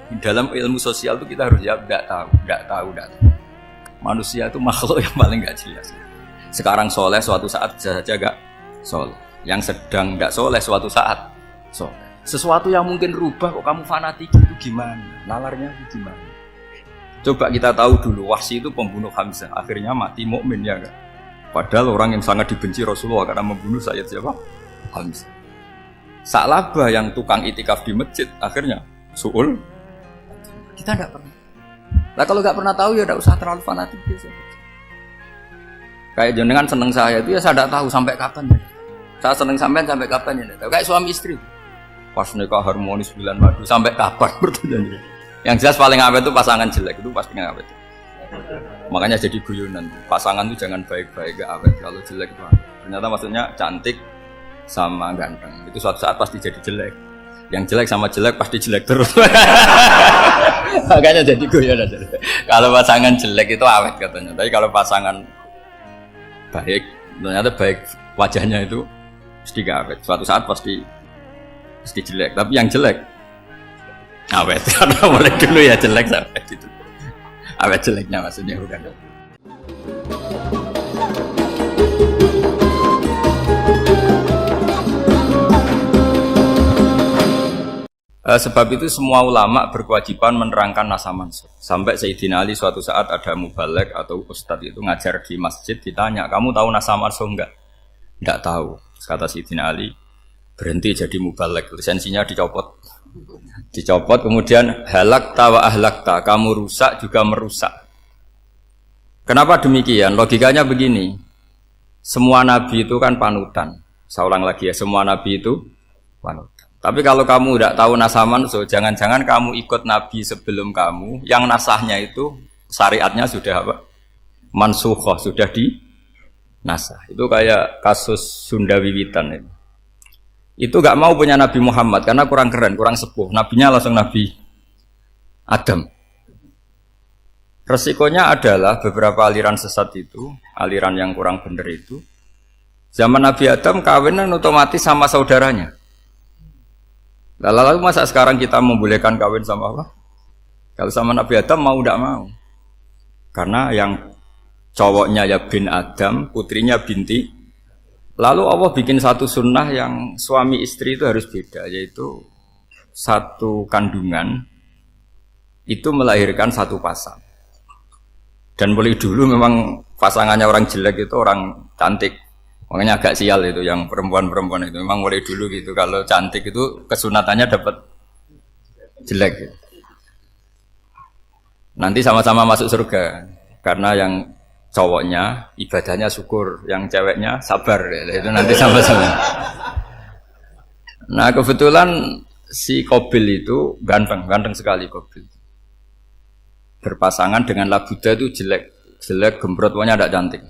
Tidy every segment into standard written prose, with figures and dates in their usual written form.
Dalam ilmu sosial itu kita harus jawab tidak tahu. Manusia itu makhluk yang paling nggak jelas. Sekarang soleh, suatu saat bisa saja nggak soleh. Yang sedang nggak soleh, suatu saat soleh. Sesuatu yang mungkin rubah kok kamu fanatik itu gimana? Nalarnya itu gimana? Coba kita tahu dulu, Wahsy itu pembunuh Hamzah, akhirnya mati mukmin ya kan? Padahal orang yang sangat dibenci Rasulullah karena membunuh Sayyid siapa? Hamzah. Sa'labah yang tukang itikaf di masjid, akhirnya su'ul. Kita tidak pernah. Nah kalau nggak pernah tahu ya tidak usah terlalu fanatik gitu. Kayak jenengan seneng saya itu ya saya tidak tahu sampai kapan ya. Saya seneng sampean sampai kapan ya. Kayak suami istri. Pas nikah harmonis bulan madu sampai kapan bertanya. Yang jelas paling awet itu pasangan jelek itu pasti nggak awet. Makanya jadi guyonan. Pasangan itu jangan baik-baik gak awet, kalau jelek itu awet. Ternyata maksudnya cantik sama ganteng. Itu suatu saat pasti jadi jelek. Yang jelek sama jelek pasti jelek terus. Makanya jadi guyonan. Kalau pasangan jelek itu awet katanya. Tapi kalau pasangan baik, ternyata baik wajahnya itu pasti gak awet. Suatu saat pasti jelek. Tapi yang jelek awet. Karena mulai dulu ya jelek sampai itu. Awet jeleknya maksudnya bukan. Sebab itu semua ulama berkewajiban menerangkan nasa mansukh. Sampai Sayyidina Ali suatu saat ada mubalek atau ustadz itu ngajar di masjid, ditanya, kamu tahu nasa mansukh enggak? Enggak tahu. Kata Sayyidina Ali, berhenti jadi mubalek, lisensinya dicopot. Kemudian halakta wa ahlakta, kamu rusak juga merusak. Kenapa demikian? Logikanya begini, semua nabi itu kan panutan. Saya ulang lagi ya, semua nabi itu panutan. Tapi kalau kamu tidak tahu nasaman, so jangan-jangan kamu ikut nabi sebelum kamu, yang nasahnya itu syariatnya sudah apa? Mansukhoh, sudah di nasah. Itu kayak kasus Sunda Wiwitan itu. Itu gak mau punya Nabi Muhammad karena kurang keren, kurang sepuh. Nabinya langsung Nabi Adam. Resikonya adalah beberapa aliran sesat itu, aliran yang kurang benar itu, zaman Nabi Adam kawinan otomatis sama saudaranya. Lalu masa sekarang kita membolehkan kawin sama apa? Kalau sama Nabi Adam mau tidak mau. Karena yang cowoknya ya bin Adam, putrinya binti. Lalu Allah bikin satu sunnah yang suami istri itu harus beda, yaitu satu kandungan itu melahirkan satu pasang. Dan mulai dulu memang pasangannya orang jelek itu orang cantik. Makanya agak sial itu yang perempuan-perempuan itu. Memang mulai dulu gitu. Kalau cantik itu kesunatannya dapat jelek gitu. Nanti sama-sama masuk surga. Karena yang cowoknya ibadahnya syukur, yang ceweknya sabar ya. Itu nanti sama-sama. Nah kebetulan si Qabil itu ganteng sekali Qabil. Berpasangan dengan Labuda itu jelek gembrot, pokoknya tidak cantik.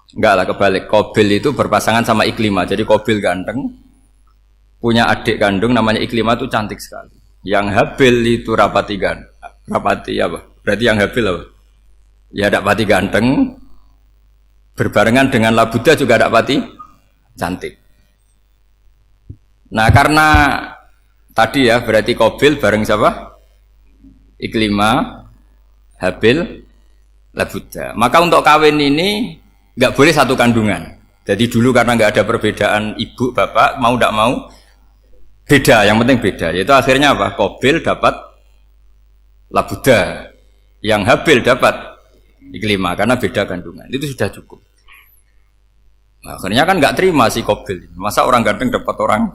Enggak lah, kebalik. Qabil itu berpasangan sama Iklimah. Jadi Qabil ganteng, punya adik kandung namanya Iklimah itu cantik sekali. Yang Habil itu rapati apa? Berarti yang Habil apa? Ya dapati ganteng, berbarengan dengan Labuda juga dapati cantik. Nah karena tadi ya berarti Qabil bareng siapa? Iklimah, Habil, Labuda. Maka untuk kawin ini nggak boleh satu kandungan. Jadi dulu karena nggak ada perbedaan ibu bapak, mau tidak mau beda. Yang penting beda. Yaitu akhirnya apa? Qabil dapat Labuda, yang Habil dapat Iklimah karena beda kandungan. Itu sudah cukup. Nah, akhirnya kan nggak terima si Qabil. Masa orang ganteng dapat orang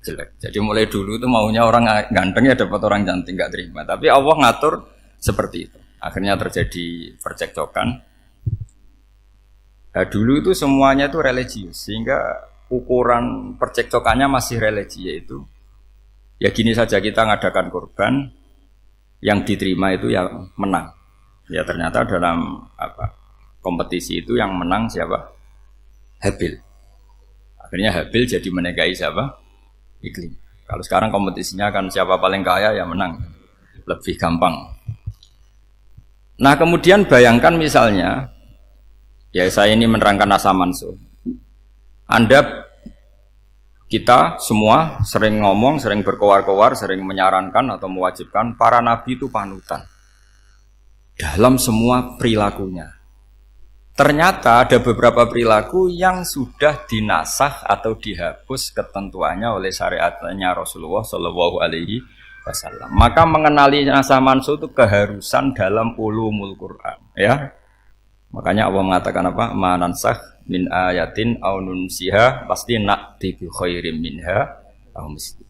jelek. Jadi mulai dulu itu maunya orang ganteng ya dapat orang cantik, nggak terima. Tapi Allah ngatur seperti itu. Akhirnya terjadi percekcokan. Nah, dulu itu semuanya itu religius, sehingga ukuran percekcokannya masih religi, yaitu ya gini saja, kita ngadakan korban, yang diterima itu yang menang. Ya ternyata dalam kompetisi itu yang menang siapa? Habil. Akhirnya Habil jadi menikahi siapa? Iklim. Kalau sekarang kompetisinya kan siapa paling kaya ya menang, lebih gampang. Nah kemudian bayangkan misalnya, ya saya ini menerangkan nasa mansukh. Anda Kita semua sering ngomong, sering berkoar-koar, sering menyarankan atau mewajibkan para nabi itu panutan dalam semua perilakunya. Ternyata ada beberapa perilaku yang sudah dinasah atau dihapus ketentuannya oleh syariatnya Rasulullah Shallallahu Alaihi Wasallam. Maka mengenali nasah mansuh itu keharusan dalam ulumul Quran. Ya, makanya Allah mengatakan apa? Manansah min ayatin aw nunsiha pasti na'ti bi khairim minha aw misli.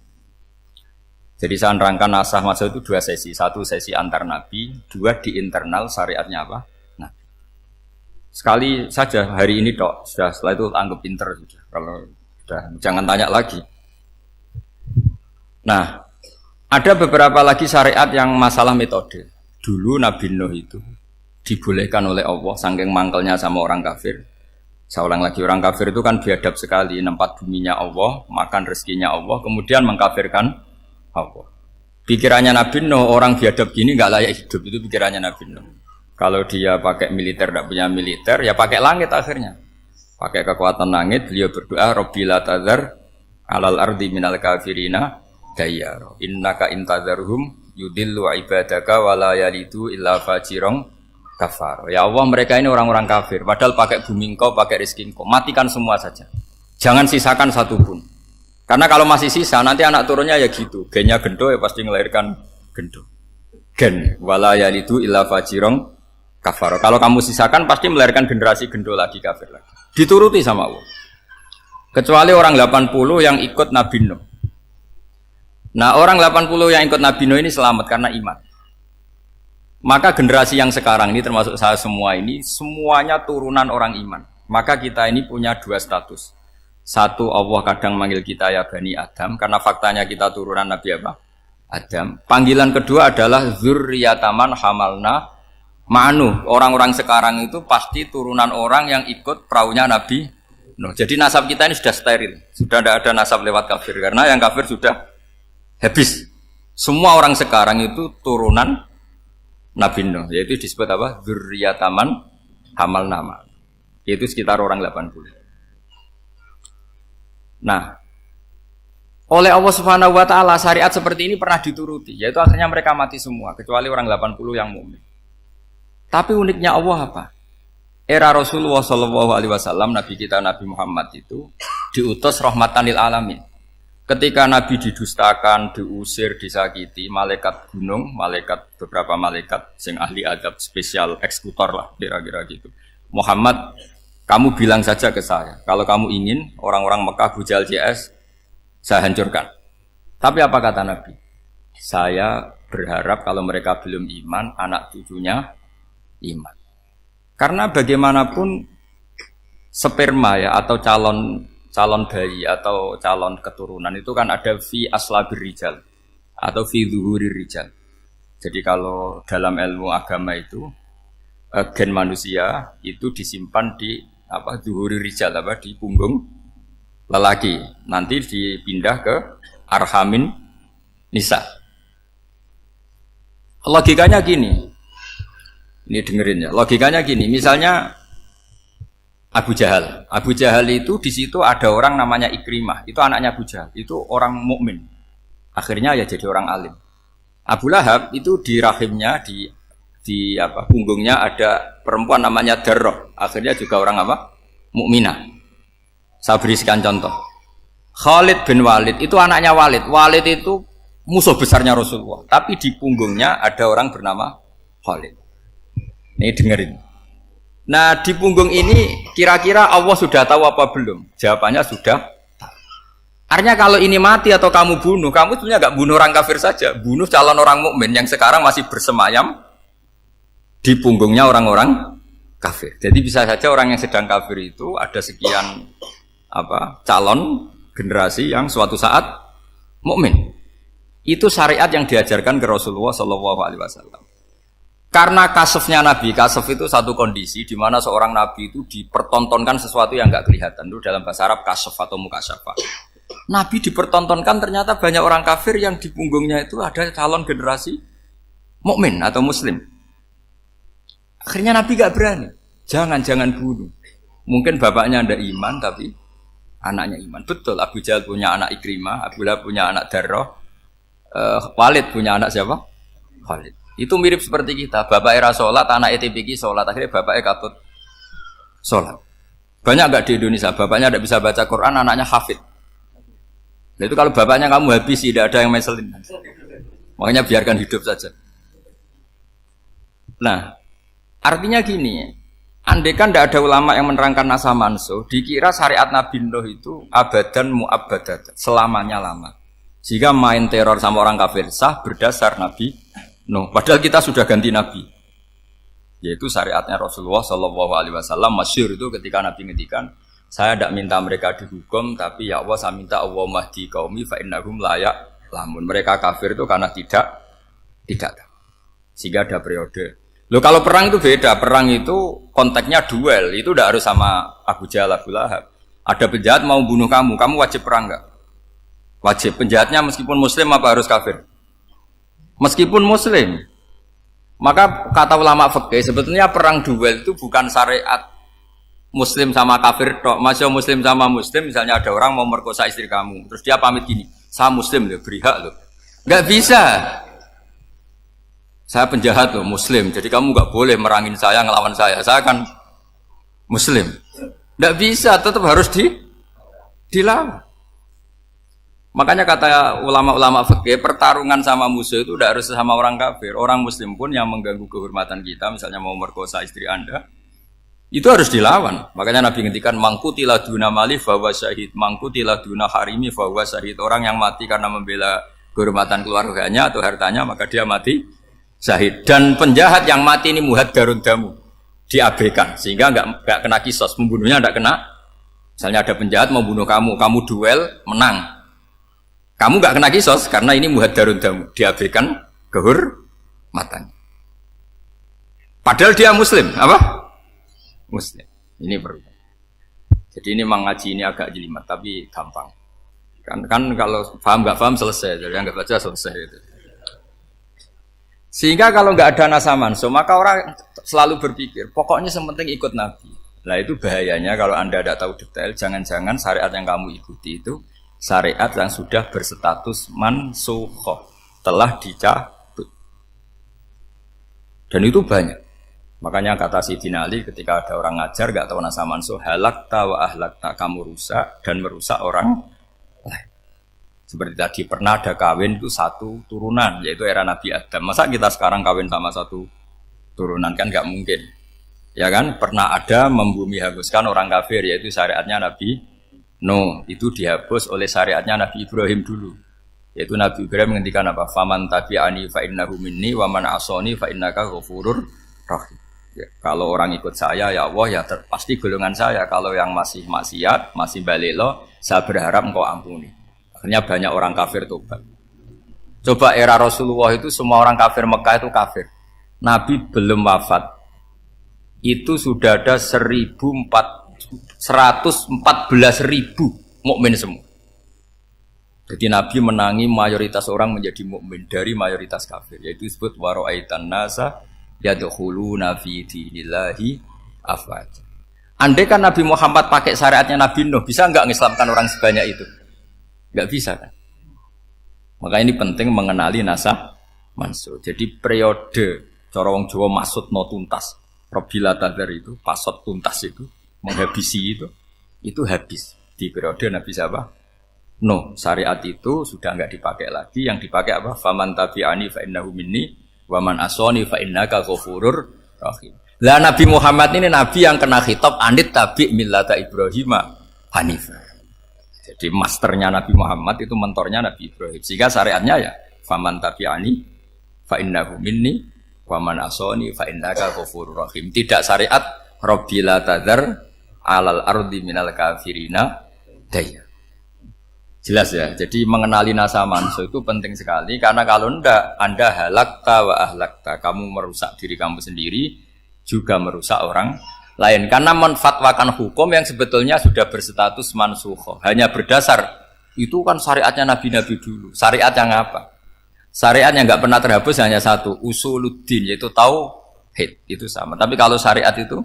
Jadi saya nerangkan nasah mansuh itu dua sesi. Satu sesi antar nabi, dua di internal syariatnya apa? Sekali saja hari ini tok, sudah setelah itu anggap pinter sudah. Kalau sudah jangan tanya lagi. Nah, ada beberapa lagi syariat yang masalah metode. Dulu Nabi Nuh itu dibolehkan oleh Allah saking mangkelnya sama orang kafir. Saya ulang lagi, orang kafir itu kan biadab sekali, nempat buminya Allah, makan rezekinya Allah, kemudian mengkafirkan Allah. Pikirannya Nabi Nuh, orang biadab gini nggak layak hidup, itu pikirannya Nabi Nuh. Kalau dia pakai militer, tidak punya militer, ya pakai langit akhirnya. Pakai kekuatan langit, beliau berdoa, Rabbi la tadzar alal ardi minal kafirina dayyara. Innaka intadzarhum yudillu ibadaka wa la yalidu illa fajirong kafar. Ya Allah, mereka ini orang-orang kafir. Padahal pakai bumi engkau, pakai rezeki engkau. Matikan semua saja. Jangan sisakan satu pun. Karena kalau masih sisa, nanti anak turunnya ya gitu. Gennya gendo ya pasti melahirkan gendo. Gen, wa la yalidu illa fajirong kafar. Kalau kamu sisakan pasti melahirkan generasi gendo lagi kafir lagi. Dituruti sama Allah. Kecuali orang 80 yang ikut Nabi Nuh. Nah, orang 80 yang ikut Nabi Nuh ini selamat karena iman. Maka generasi yang sekarang ini termasuk saya semua ini semuanya turunan orang iman. Maka kita ini punya dua status. Satu, Allah kadang manggil kita ya Bani Adam karena faktanya kita turunan Nabi apa? Adam. Panggilan kedua adalah dzurriyyataman hamalna Ma'nu, orang-orang sekarang itu pasti turunan orang yang ikut perahunya Nabi Nuh. Jadi nasab kita ini sudah steril, sudah tidak ada nasab lewat kafir karena yang kafir sudah habis. Semua orang sekarang itu turunan Nabi Nuh, yaitu disebut apa? Dzurriyyataman hamal nama. Yaitu sekitar orang 80. Nah, oleh Allah Subhanahu wa taala syariat seperti ini pernah dituruti, yaitu akhirnya mereka mati semua kecuali orang 80 yang mukmin. Tapi uniknya Allah apa? Era Rasulullah Shallallahu Alaihi Wasallam, Nabi kita Nabi Muhammad itu diutus rahmatan lil alamin. Ketika Nabi didustakan, diusir, disakiti, malaikat gunung, beberapa malaikat sing ahli adab spesial eksekutor lah kira-kira gitu. Muhammad, kamu bilang saja ke saya, kalau kamu ingin orang-orang Mekah Bujal JS, saya hancurkan. Tapi apa kata Nabi? Saya berharap kalau mereka belum iman, anak cucunya iman. Karena bagaimanapun sperma ya atau calon bayi atau calon keturunan itu kan ada fi aslabir rijal atau fi zuhurir rijal. Jadi kalau dalam ilmu agama itu gen manusia itu disimpan di apa zuhurir rijal apa di punggung lelaki. Nanti dipindah ke arhamin nisa. Logikanya gini. Ini dengerin ya. Logikanya gini, misalnya Abu Jahal. Abu Jahal itu di situ ada orang namanya Ikrimah. Itu anaknya Abu Jahal. Itu orang mukmin. Akhirnya ya jadi orang alim. Abu Lahab itu di rahimnya di apa punggungnya ada perempuan namanya Darrah. Akhirnya juga orang apa? Mukminah. Saya berikan contoh. Khalid bin Walid itu anaknya Walid. Walid itu musuh besarnya Rasulullah. Tapi di punggungnya ada orang bernama Khalid. Ini dengerin. Nah di punggung ini kira-kira Allah sudah tahu apa belum? Jawabannya sudah. Artinya kalau ini mati atau kamu bunuh, kamu sebenarnya nggak bunuh orang kafir saja, bunuh calon orang mukmin yang sekarang masih bersemayam di punggungnya orang-orang kafir. Jadi bisa saja orang yang sedang kafir itu ada sekian calon generasi yang suatu saat mukmin. Itu syariat yang diajarkan ke Rasulullah Shallallahu Alaihi Wasallam. Karena kasefnya Nabi, kasef itu satu kondisi di mana seorang Nabi itu dipertontonkan sesuatu yang nggak kelihatan. Itu dalam bahasa Arab kasef atau mukasyafa. Nabi dipertontonkan ternyata banyak orang kafir yang di punggungnya itu ada calon generasi mukmin atau muslim. Akhirnya Nabi nggak berani. Jangan bunuh. Mungkin bapaknya ada iman tapi anaknya iman. Betul, Abu Jahal punya anak Ikrimah, Abu Lahab punya anak Darrah, Walid punya anak siapa? Walid. Itu mirip seperti kita. Bapak era sholat, anak ETPQ sholat, akhirnya bapaknya katut sholat. Banyak nggak di Indonesia? Bapaknya tidak bisa baca Quran, anaknya hafid. Nah, itu kalau bapaknya kamu habis, tidak ada yang meselin. Makanya biarkan hidup saja. Nah, artinya gini, andai kan tidak ada ulama yang menerangkan nasa mansuh, dikira syariat Nabi Nuh itu abadan mu'abbadat, selamanya lama. Jika main teror sama orang kafir sah berdasar Nabi Nuh. Padahal kita sudah ganti Nabi. Yaitu syariatnya Rasulullah SAW masyhur itu ketika Nabi ngendikan, saya tidak minta mereka dihukum, tapi ya Allah saya minta Allah mahdi qaumi fa innahum layak lamun. Mereka kafir itu karena tidak. Sehingga ada periode. Loh kalau perang itu beda, perang itu konteksnya duel, itu tidak harus sama Abu Jahal, Abu Lahab. Ada penjahat mau bunuh kamu wajib perang enggak? Wajib. Penjahatnya meskipun muslim apa harus kafir? Meskipun muslim. Maka kata ulama fikih sebetulnya perang duel itu bukan syariat muslim sama kafir tok. Masih muslim sama muslim, misalnya ada orang mau merkosa istri kamu, terus dia pamit gini, saya muslim loh, beri hak loh. Enggak bisa. Saya penjahat loh, muslim. Jadi kamu enggak boleh merangin saya, ngelawan saya. Saya kan muslim. Enggak bisa, tetap harus dilawan. Makanya kata ulama-ulama fikih, pertarungan sama musuh itu tidak harus sama orang kafir. Orang muslim pun yang mengganggu kehormatan kita, misalnya mau merkosa istri Anda, itu harus dilawan. Makanya Nabi ngendikan mangkutila duna mali fahuwa syahid, mangkutila duna harimi fahuwa syahid. Orang yang mati karena membela kehormatan keluarganya atau hartanya, maka dia mati syahid. Dan penjahat yang mati ini muhaddarun damu, diabaikan sehingga enggak kena kisos, membunuhnya enggak kena. Misalnya ada penjahat mau bunuh kamu duel, menang. Kamu enggak kena kisos karena ini muhaddarun damu, diabaikan kehormatannya. Padahal dia muslim, apa? Muslim. Ini perlu. Jadi ini mengaji ini agak jelimet tapi gampang. Kan kalau paham enggak paham selesai, jadi enggak baca selesai itu. Sehingga kalau enggak ada nasa mansuh, maka orang selalu berpikir, pokoknya sementing ikut Nabi. Nah itu bahayanya kalau Anda tidak tahu detail, jangan-jangan syariat yang kamu ikuti itu syariat yang sudah berstatus mansukhoh, telah dicabut. Dan itu banyak. Makanya kata Sayyidina Ali ketika ada orang ngajar gak tahu nasa mansuh, halakta wa ahlakta, kamu rusak dan merusak orang lain. Seperti tadi pernah ada kawin itu satu turunan, yaitu era Nabi Adam. Masa kita sekarang kawin sama satu turunan, kan gak mungkin. Ya kan, pernah ada membumi hanguskan orang kafir, yaitu syariatnya Nabi No, itu dihapus oleh syariatnya Nabi Ibrahim dulu. Yaitu Nabi Ibrahim menghentikan apa? Faman tabi'ani fa innahu minni wa man asani fa innaka ghafurur rahim. Ya, kalau orang ikut saya ya Allah ya pasti golongan saya. Kalau yang masih maksiat, masih balelo, saya berharap engkau ampuni. Akhirnya banyak orang kafir tobat. Coba era Rasulullah itu semua orang kafir Mekah itu kafir. Nabi belum wafat. Itu sudah ada 114.000 mukmin semua. Jadi Nabi menangi mayoritas orang menjadi mukmin dari mayoritas kafir, yaitu disebut wara'aitan nasa yadkhuluna fi dinillahi afwaj. Andai kan Nabi Muhammad pakai syariatnya Nabi Nuh, bisa enggak mengislamkan orang sebanyak itu? Enggak bisa kan? Maka ini penting mengenali nasa mansuh. Jadi periode cara wong Jawa maksud no tuntas, robila tadar itu, pasot tuntas itu menghabisi itu habis di periode Nabi siapa? No, syariat itu sudah enggak dipakai lagi. Yang dipakai apa? Faman tabi'ani fa innahu minni wa man asani fa innaka ghafurur rahim. Lah Nabi Muhammad ini nabi yang kena khitab anit tabi' millata Ibrahim hanifah. Jadi masternya Nabi Muhammad itu mentornya Nabi Ibrahim. Sehingga syariatnya ya faman tabi'ani fa innahu minni wa man asani fa innaka ghafurur rahim. Tidak syariat rabbila tadzar alal ardi minal kafirina daya. Jelas ya. Jadi mengenali nasa mansuh itu penting sekali karena kalau ndak Anda halakta wa ahlakta, kamu merusak diri kamu sendiri juga merusak orang lain karena menfatwakan hukum yang sebetulnya sudah berstatus mansukh. Hanya berdasar itu kan syariatnya nabi-nabi dulu. Syariat yang apa? Syariat yang enggak pernah terhapus hanya satu, usuluddin, yaitu tauhid. Itu sama. Tapi kalau syariat itu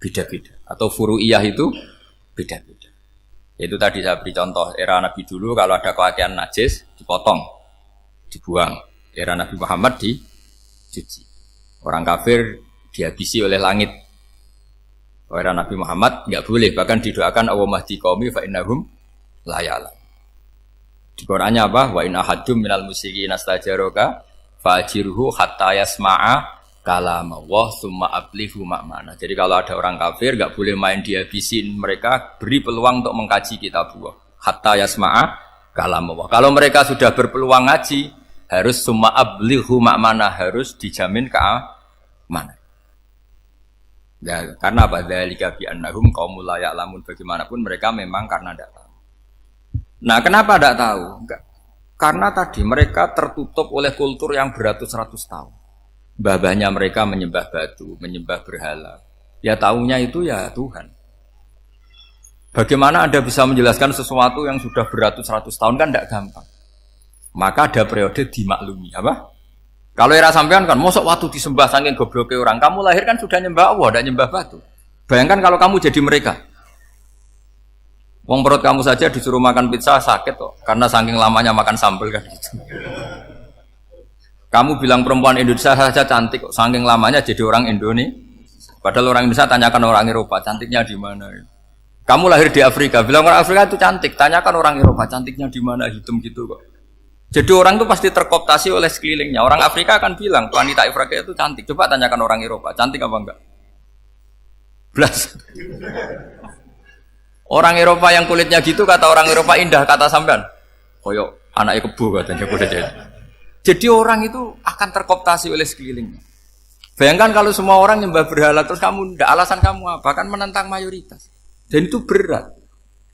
beda-beda atau furu'iyah itu beda-beda. Itu tadi saya beri contoh era Nabi dulu kalau ada pakaian najis dipotong, dibuang. Era Nabi Muhammad dicuci. Orang kafir dihabisi oleh langit. Era Nabi Muhammad nggak boleh, bahkan didoakan Allahumma hdi qaumi fa innahum la ya'lamun. Di Qur'annya apa? Wa in ahadum minal musyrikin astajaraka fa'jirhu hatta yasma'a kalam Allah summa ablihu ma'mana. Jadi kalau ada orang kafir enggak boleh main dihabisin, mereka beri peluang untuk mengkaji kitab Allah. Hatta yasma'a kalam Allah. Kalau mereka sudah berpeluang ngaji, harus summa ablihu ma'mana, harus dijamin keamanan. Ya, karena apa? Dzalika bi annahum qaumul la ya'lamun. Bagaimanapun mereka memang karena tidak tahu. Nah, kenapa tidak tahu? Enggak. Karena tadi mereka tertutup oleh kultur yang beratus-ratus tahun. Mbah-mbahnya mereka menyembah batu, menyembah berhala. Ya tahunya itu ya Tuhan. Bagaimana Anda bisa menjelaskan sesuatu yang sudah beratus-ratus tahun kan tidak gampang. Maka ada periode dimaklumi. Apa? Kalau era sampean kan, mosok waktu disembah saking gobloknya orang. Kamu lahir kan sudah nyembah Allah, tidak nyembah batu. Bayangkan kalau kamu jadi mereka. Wong perut kamu saja disuruh makan pizza sakit kok, karena saking lamanya makan sambal kan gitu. Kamu bilang perempuan Indonesia saja cantik kok, saking lamanya jadi orang Indonesia. Padahal orang Indonesia tanyakan orang Eropa, cantiknya di mana? Kamu lahir di Afrika, bilang orang Afrika itu cantik, tanyakan orang Eropa, cantiknya di mana? Hitam gitu kok. Jadi orang itu pasti terkooptasi oleh sekelilingnya. Orang Afrika akan bilang wanita Afrika itu cantik. Coba tanyakan orang Eropa, cantik apa enggak? Blas. Orang Eropa yang kulitnya gitu kata orang Eropa indah, kata sampean koyok anaknya kebo katanya kuda jadi. Jadi orang itu akan terkooptasi oleh sekelilingnya. Bayangkan kalau semua orang nyembah berhala terus kamu ndak, alasan kamu apa? Kan menentang mayoritas. Dan itu berat.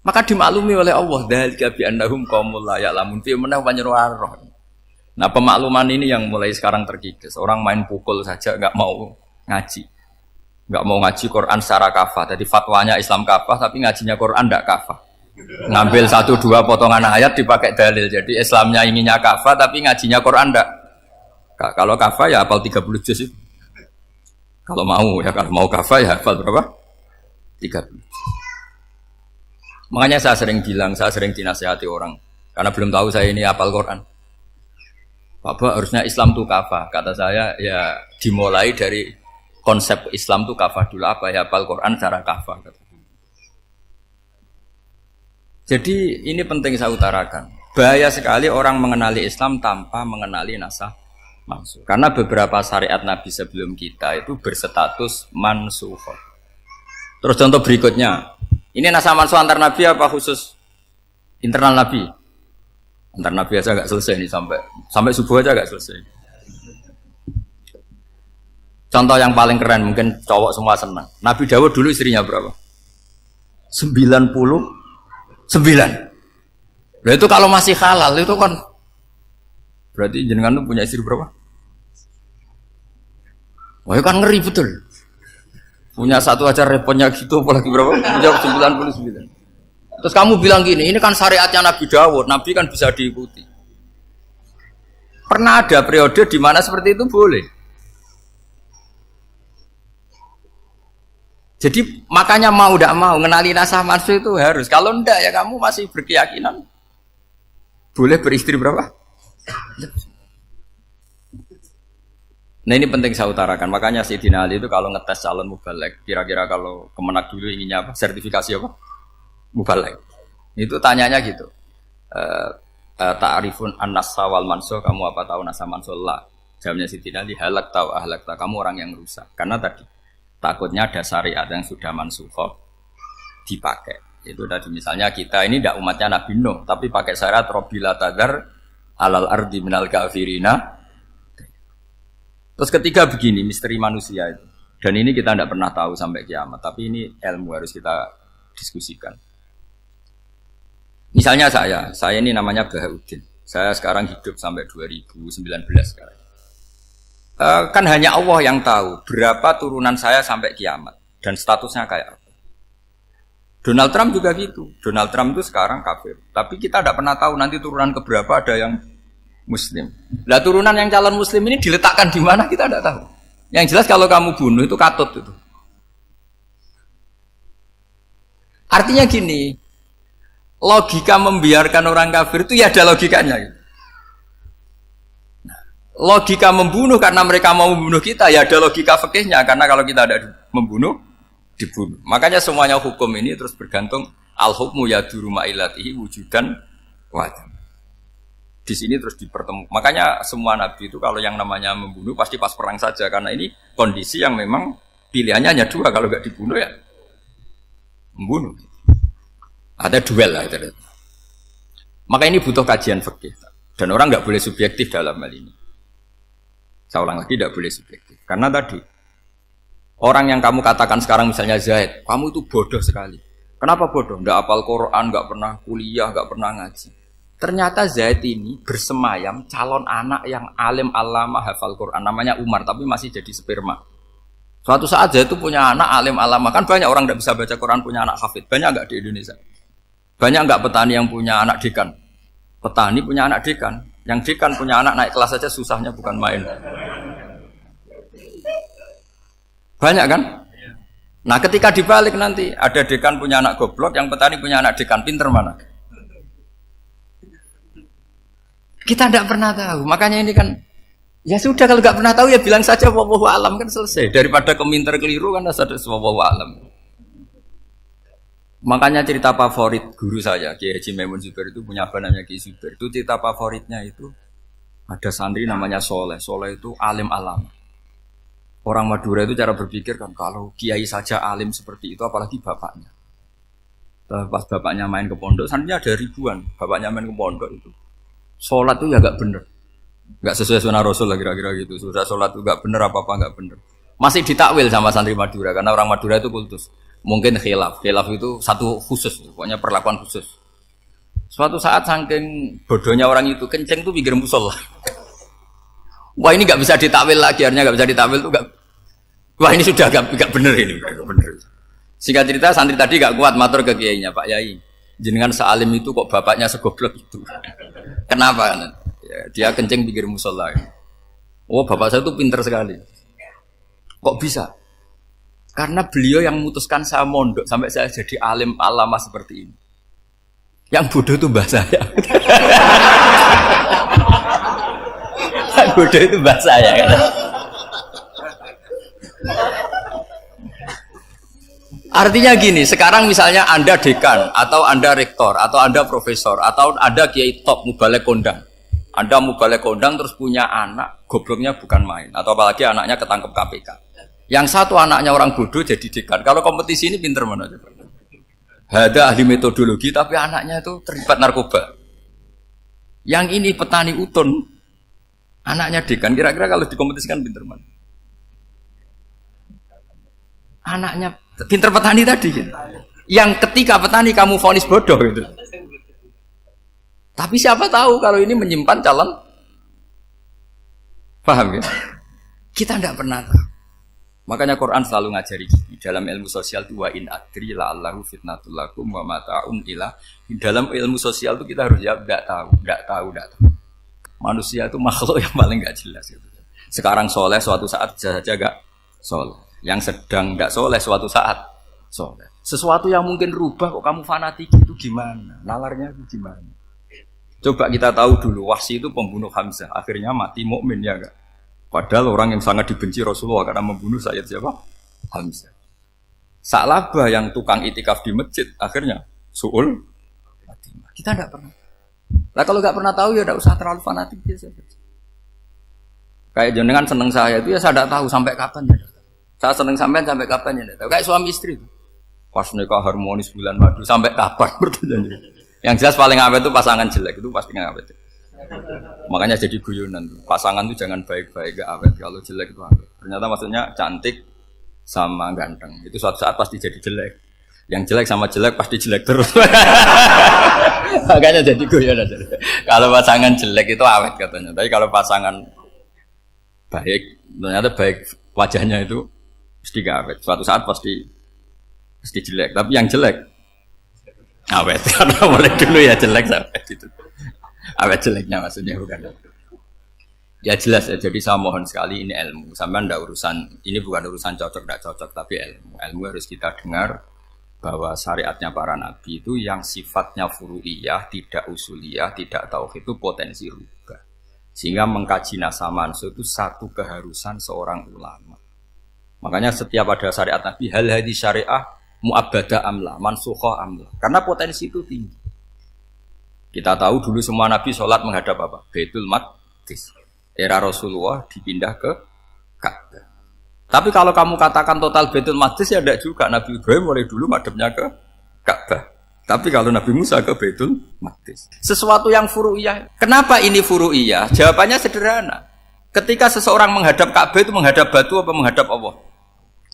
Maka dimaklumi oleh Allah, dzalika bi annahum qaumul la ya'lamun fi manah panyeruarah. Nah, pemakluman ini yang mulai sekarang terkikis. Orang main pukul saja enggak mau ngaji. Enggak mau ngaji Quran secara kafah. Jadi fatwanya Islam kafah tapi ngajinya Quran enggak kafah. Ngambil 1-2 potongan ayat dipakai dalil. Jadi Islamnya inginnya kafah tapi ngajinya Quran enggak. Kalau kafah ya hafal 30 juz itu. Kalau mau kafah ya hafal berapa? 30. Makanya saya sering bilang, saya sering dinasihati orang karena belum tahu saya ini hafal Quran. Bapak harusnya Islam itu kafah. Kata saya ya dimulai dari konsep Islam itu kafah dulu, apa ya hafal Quran secara kafah. Jadi ini penting saya utarakan. Bahaya sekali orang mengenali Islam tanpa mengenali nasah mansuh. Karena beberapa syariat Nabi sebelum kita itu berstatus mansuh. Terus contoh berikutnya, ini nasah mansuh antar Nabi apa khusus internal Nabi? Antar Nabi aja nggak selesai ini sampai subuh aja nggak selesai. Contoh yang paling keren, mungkin cowok semua senang. Nabi Dawud dulu istrinya berapa? 99. Nah itu kalau masih halal itu kan berarti jenengan tuh punya istri berapa? Wah itu kan ngeri betul. Punya satu aja repotnya gitu, apalagi berapa? Punya 99. Terus kamu bilang gini, ini kan syariatnya Nabi Dawud, Nabi kan bisa diikuti. Pernah ada periode di mana seperti itu boleh. Jadi makanya mau tidak mau ngenali nasah mansuh itu harus. Kalau enggak ya kamu masih berkeyakinan boleh beristri berapa? Nah ini penting saya utarakan. Makanya Sayyidina Ali itu kalau ngetes calon mubalek, kira-kira kalau Kemenak dulu inginnya apa? Sertifikasi apa? Mubalek. Itu tanyanya gitu. Ta'rifun an-nassa wal mansuh, kamu apa tahu nasah mansuh? La. Jawabnya Sayyidina Ali, halak tahu ahlak tahu, kamu orang yang rusak. Karena tadi takutnya ada syariat yang sudah mansukhah dipakai. Itu tadi misalnya kita ini tidak umatnya Nabi Nuh, tapi pakai syariat Robbila tadar alal ardi minal kafirina. Terus ketiga begini, misteri manusia itu. Dan ini kita tidak pernah tahu sampai kiamat, tapi ini ilmu harus kita diskusikan. Misalnya saya ini namanya Bahaudin. Saya sekarang hidup sampai 2019 sekarang. Kan hanya Allah yang tahu berapa turunan saya sampai kiamat dan statusnya kayak apa. Donald Trump juga gitu. Donald Trump itu sekarang kafir, tapi kita tidak pernah tahu nanti turunan keberapa ada yang Muslim. Lah turunan yang calon Muslim ini diletakkan di mana kita tidak tahu. Yang jelas kalau kamu bunuh itu katut itu. Artinya gini, logika membiarkan orang kafir itu ya ada logikanya. Logika membunuh karena mereka mau membunuh kita ya ada logika fikihnya, karena kalau kita ada membunuh dibunuh. Makanya semuanya hukum ini terus bergantung al-hukmu yaduru ma'ilatihi wujudan wajib. Di sini terus dipertemukan. Makanya semua nabi itu kalau yang namanya membunuh pasti pas perang saja, karena ini kondisi yang memang pilihannya hanya dua, kalau nggak dibunuh ya membunuh. Ada duel lah itu. Maka ini butuh kajian fikih dan orang nggak boleh subjektif dalam hal ini. Saya ulang lagi, tidak boleh subjektif. Karena tadi, orang yang kamu katakan sekarang misalnya Zaid, kamu itu bodoh sekali. Kenapa bodoh? Nggak hafal Quran, nggak pernah kuliah, nggak pernah ngaji. Ternyata Zaid ini bersemayam calon anak yang alim alama hafal Quran. Namanya Umar, tapi masih jadi sperma. Suatu saat Zaid itu punya anak alim alama. Kan banyak orang nggak bisa baca Quran, punya anak hafid. Banyak nggak di Indonesia? Banyak nggak petani yang punya anak dekan? Petani punya anak dekan. Yang dekan punya anak naik kelas saja susahnya bukan main. Banyak kan? Nah ketika dibalik nanti ada dekan punya anak goblok, yang petani punya anak dekan pinter mana? Kita tidak pernah tahu. Makanya ini kan ya sudah, kalau nggak pernah tahu ya bilang saja wallahu alam, kan selesai. Daripada keminter keliru kan ada wallahu alam. Makanya cerita favorit guru saya, Kiai Haji Maimun Zubair itu punya apa namanya Kiai Zubair. Itu cerita favoritnya itu ada santri namanya Soleh. Soleh itu alim alam. Orang Madura itu cara berpikir kan kalau kiai saja alim seperti itu, apalagi bapaknya. Pas bapaknya main ke pondok, santrinya ada ribuan. Bapaknya main ke pondok itu, sholat itu ya gak bener, gak sesuai sunnah Rasul lah kira-kira gitu. Sudah sholat itu gak bener, apa-apa gak bener. Masih ditakwil sama santri Madura, karena orang Madura itu kultus. Mungkin khilaf itu satu khusus, pokoknya perlakuan khusus. Suatu saat saking bodohnya orang itu, kenceng tuh pinggir musola. Wah ini nggak bisa ditakwil lagi, akhirnya nggak bisa ditakwil tuh nggak. Wah ini sudah nggak bener ini, nggak bener. Singkat cerita santri tadi nggak kuat matur ke kiainya, Pak Yai, jenengan sealim itu kok bapaknya segoblok itu. Kenapa? Ya, dia kenceng pinggir musola. Oh bapak saya tuh pinter sekali. Kok bisa? Karena beliau yang memutuskan saya mondok sampai saya jadi alim alama seperti ini. Yang bodoh itu mbah saya. Yang bodoh itu mbah saya kan. Artinya gini, sekarang misalnya Anda dekan atau Anda rektor atau Anda profesor atau Anda kiai top mubalek kondang. Anda mubalek kondang terus punya anak, gobloknya bukan main, atau apalagi anaknya ketangkep KPK. Yang satu anaknya orang bodoh jadi dekan. Kalau kompetisi ini pinter mana coba? Ada ahli metodologi tapi anaknya itu terlibat narkoba. Yang ini petani utun, anaknya dekan. Kira-kira kalau dikompetisikan pinter mana? Anaknya pinter petani tadi gitu. Yang ketika petani kamu vonis bodoh gitu. Tapi siapa tahu kalau ini menyimpan calon. Paham ya? Kita tidak pernah tahu. Makanya Quran selalu ngajari dalam ilmu sosial itu wa in adri la'allahu fitnatul lakum wa mata'un ila. Dalam ilmu sosial itu kita harus jawab enggak tahu. Manusia itu makhluk yang paling enggak jelas gitu. Sekarang soleh suatu saat bisa saja enggak soleh. Yang sedang enggak soleh suatu saat soleh. Sesuatu yang mungkin rubah kok kamu fanatik itu gimana? Nalarnya itu gimana? Coba kita tahu dulu Wahsy itu pembunuh Hamzah, akhirnya mati mukmin ya enggak? Padahal orang yang sangat dibenci Rasulullah karena membunuh Sayyid siapa? Hamzah. Sa'labah yang tukang itikaf di masjid akhirnya su'ul Fatimah. Kita tidak pernah. Nah kalau nggak pernah tahu ya tidak usah terlalu fanatik biasa. Kayak jenengan seneng saya itu ya saya tidak tahu sampai kapan ya. Saya seneng sampean sampai kapan ya. Kayak suami istri itu. Pas nikah harmonis bulan madu sampai kapan bertanya. Yang jelas paling awet itu pasangan jelek itu pasti nggak awet. Makanya jadi guyonan, pasangan itu jangan baik-baik gak awet, kalau jelek itu awet. Ternyata maksudnya cantik sama ganteng itu suatu saat pasti jadi jelek. Yang jelek sama jelek pasti jelek terus. Makanya jadi guyonan. Kalau pasangan jelek itu awet katanya, tapi kalau pasangan baik, ternyata baik wajahnya itu pasti gak awet. Suatu saat pasti jelek, tapi yang jelek awet. Karena mulai dulu ya jelek sampai itu. Awet jeleknya maksudnya bukan. Ya jelas ya, jadi saya mohon sekali ini ilmu. Sampai ndak urusan, ini bukan urusan cocok tidak cocok, tapi ilmu. Ilmu harus kita dengar, bahwa syariatnya para nabi itu yang sifatnya furu'iyah, tidak usuliyah, tidak tauhid itu potensi rubah. Sehingga mengkaji nasab manusia itu satu keharusan seorang ulama. Makanya setiap ada syariat nabi, hal hadis syariah mu'abbada amla, mansukha amla. Karena potensi itu tinggi. Kita tahu dulu semua nabi sholat menghadap apa? Baitul Maqdis. Era Rasulullah dipindah ke Ka'bah. Tapi kalau kamu katakan total Baitul Maqdis ya tidak juga. Nabi Ibrahim mulai dulu madhabnya ke Ka'bah. Tapi kalau Nabi Musa ke Baitul Maqdis. Sesuatu yang furu'iyah. Kenapa ini furu'iyah? Jawabannya sederhana. Ketika seseorang menghadap Ka'bah itu menghadap batu apa menghadap Allah?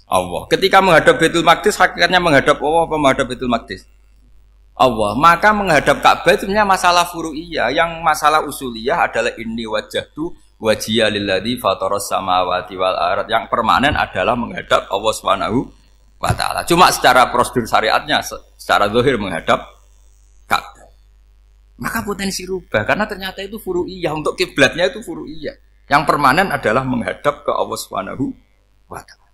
Allah. Ketika menghadap Baitul Maqdis hakikatnya menghadap Allah apa menghadap Baitul Maqdis? Allah. Maka menghadap Ka'bah itu sebenarnya masalah furu'iyah. Yang masalah usuliyah adalah inni wajjahtu wajhiya lilladzi fataras samawati wal ardh. Yang permanen adalah menghadap Allah Subhanahu wa taala. Cuma secara prosedur syariatnya secara zahir menghadap Ka'bah. Maka potensi rubah karena ternyata itu furu'iyah. Untuk kiblatnya itu furu'iyah. Yang permanen adalah menghadap ke Allah Subhanahu wa taala.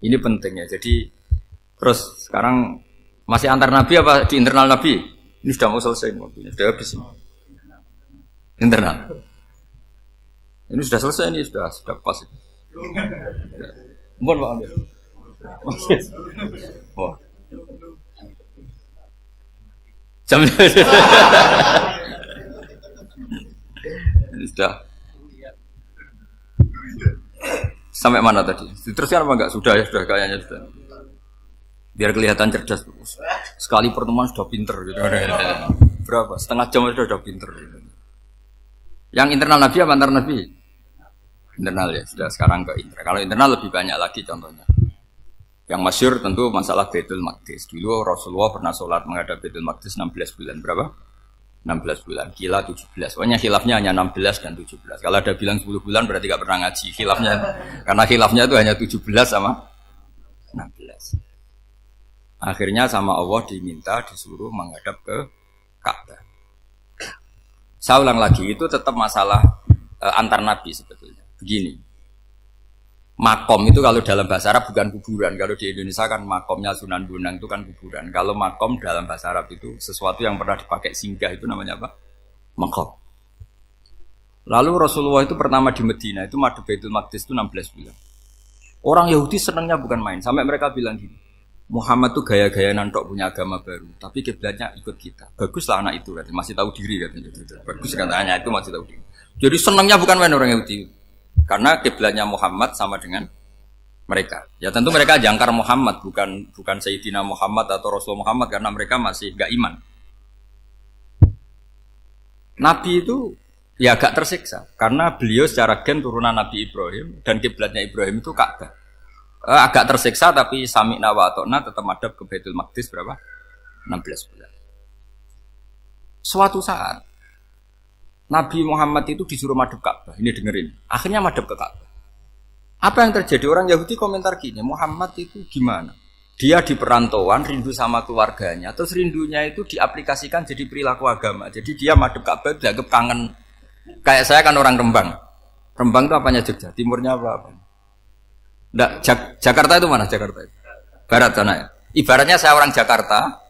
Ini pentingnya. Jadi terus sekarang masih antar nabi apa di internal nabi? Ini sudah mau selesai waktunya, sudah habis. Internal. Ini sudah selesai, ini sudah pas. Mohon Pak Amir. Oh. Jam ini sudah. Sampai mana tadi? Teruskan apa enggak? Sudah ya, sudah kayaknya sudah. Biar kelihatan cerdas. Sekali pertemuan sudah pinter gitu. Berapa? Setengah jam sudah pinter gitu. Yang internal nabi apa antar nabi? Internal ya, sudah sekarang ke internal. Kalau internal lebih banyak lagi contohnya. Yang masyhur tentu masalah Baitul Maqdis. Dulu Rasulullah pernah sholat menghadap Baitul Maqdis 16 bulan. Berapa? 16 bulan. Kila 17. Pokoknya khilafnya hanya 16 dan 17. Kalau ada bilang 10 bulan berarti gak pernah ngaji. Khilafnya, karena khilafnya itu hanya 17 sama 16. Akhirnya sama Allah diminta disuruh menghadap ke Ka'bah. Saya ulang lagi, itu tetap masalah antar nabi sebetulnya. Begini, makom itu kalau dalam bahasa Arab bukan kuburan. Kalau di Indonesia kan makomnya Sunan Bonang itu kan kuburan. Kalau makom dalam bahasa Arab itu sesuatu yang pernah dipakai singgah itu namanya apa? Makom. Lalu Rasulullah itu pertama di Medina itu madhab Baitul Maqdis itu 16 bulan. Orang Yahudi senangnya bukan main. Sampai mereka bilang gini, Muhammad tuh gaya-gaya nantok punya agama baru, tapi kiblatnya ikut kita. Baguslah anak itu, katanya. Masih tahu diri katanya. Bagus katanya itu masih tahu diri. Jadi senangnya bukan main orang Yahudi, karena kiblatnya Muhammad sama dengan mereka. Ya tentu mereka jangkar Muhammad, bukan Sayyidina Muhammad atau Rasul Muhammad, karena mereka masih gak iman. Nabi itu ya agak tersiksa, karena beliau secara gen turunan Nabi Ibrahim dan kiblatnya Ibrahim itu Ka'bah. Agak tersiksa tapi sami'na wa ata'na tetap madhab ke Baitul Maqdis berapa? 16 bulan. Suatu saat Nabi Muhammad itu disuruh madhab Ka'bah. Ini dengerin. Akhirnya madhab ke Ka'bah. Apa yang terjadi? Orang Yahudi komentar gini, Muhammad itu gimana? Dia di perantauan rindu sama keluarganya, terus rindunya itu diaplikasikan jadi perilaku agama. Jadi dia madhab Ka'bah dianggap kangen. Kayak saya kan orang Rembang. Rembang itu apanya Jogja? Timurnya apa? Nggak, Jakarta itu mana Jakarta itu? Barat sana ya. Ibaratnya saya orang Jakarta,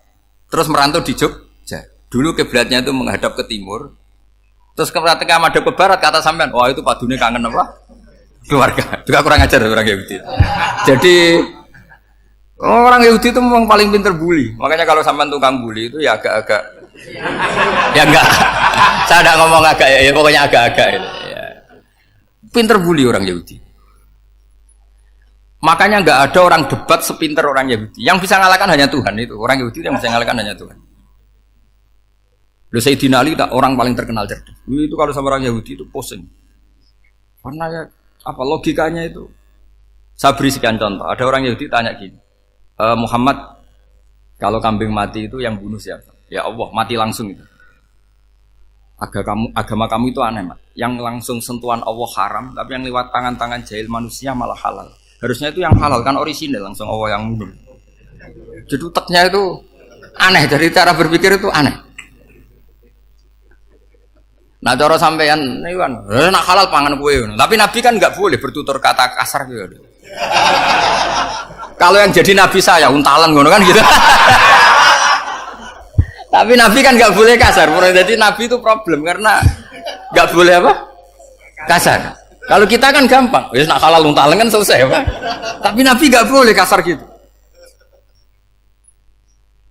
terus merantau di Jogja. Dulu kiblatnya itu menghadap ke timur, terus ketika madhab ke barat kata sampean, wah itu padune kangen apa? Keluarga. Juga kurang ajar orang Yahudi. Jadi orang Yahudi itu memang paling pinter bully. Makanya kalau sampean tukang bully itu ya agak-agak, ya enggak. Saya tidak ngomong agak ya, pokoknya agak-agak. Ya. Pinter bully orang Yahudi. Makanya nggak ada orang debat sepinter orang Yahudi. Yang bisa ngalahkan hanya Tuhan itu. Orang Yahudi yang bisa ngalahkan hanya Tuhan. Lalu Sayyidina Ali orang paling terkenal cerdas. Itu kalau sama orang Yahudi itu pusing. Karena ya, apa logikanya itu? Saya beri sekian contoh. Ada orang Yahudi tanya gini, Muhammad, kalau kambing mati itu yang bunuh siapa? Ya Allah, mati langsung itu. Agama kamu itu aneh, Mak. Yang langsung sentuhan Allah haram, tapi yang lewat tangan-tangan jahil manusia malah halal. Harusnya itu yang halal kan orisinal langsung Allah yang mundur. Jadi uteknya itu aneh, dari cara berpikir itu aneh. Nah cara sampean niku kan nak halal pangan kowe. Tapi Nabi kan enggak boleh bertutur kata kasar gitu. Kalau yang jadi Nabi saya untalan ngono kan gitu. Tapi Nabi kan enggak boleh kasar. Jadi Nabi itu problem karena enggak boleh apa? Kasar. Kalau kita kan gampang. Wis nak halal untalan kan selesai apa? Tapi Nabi enggak boleh kasar gitu.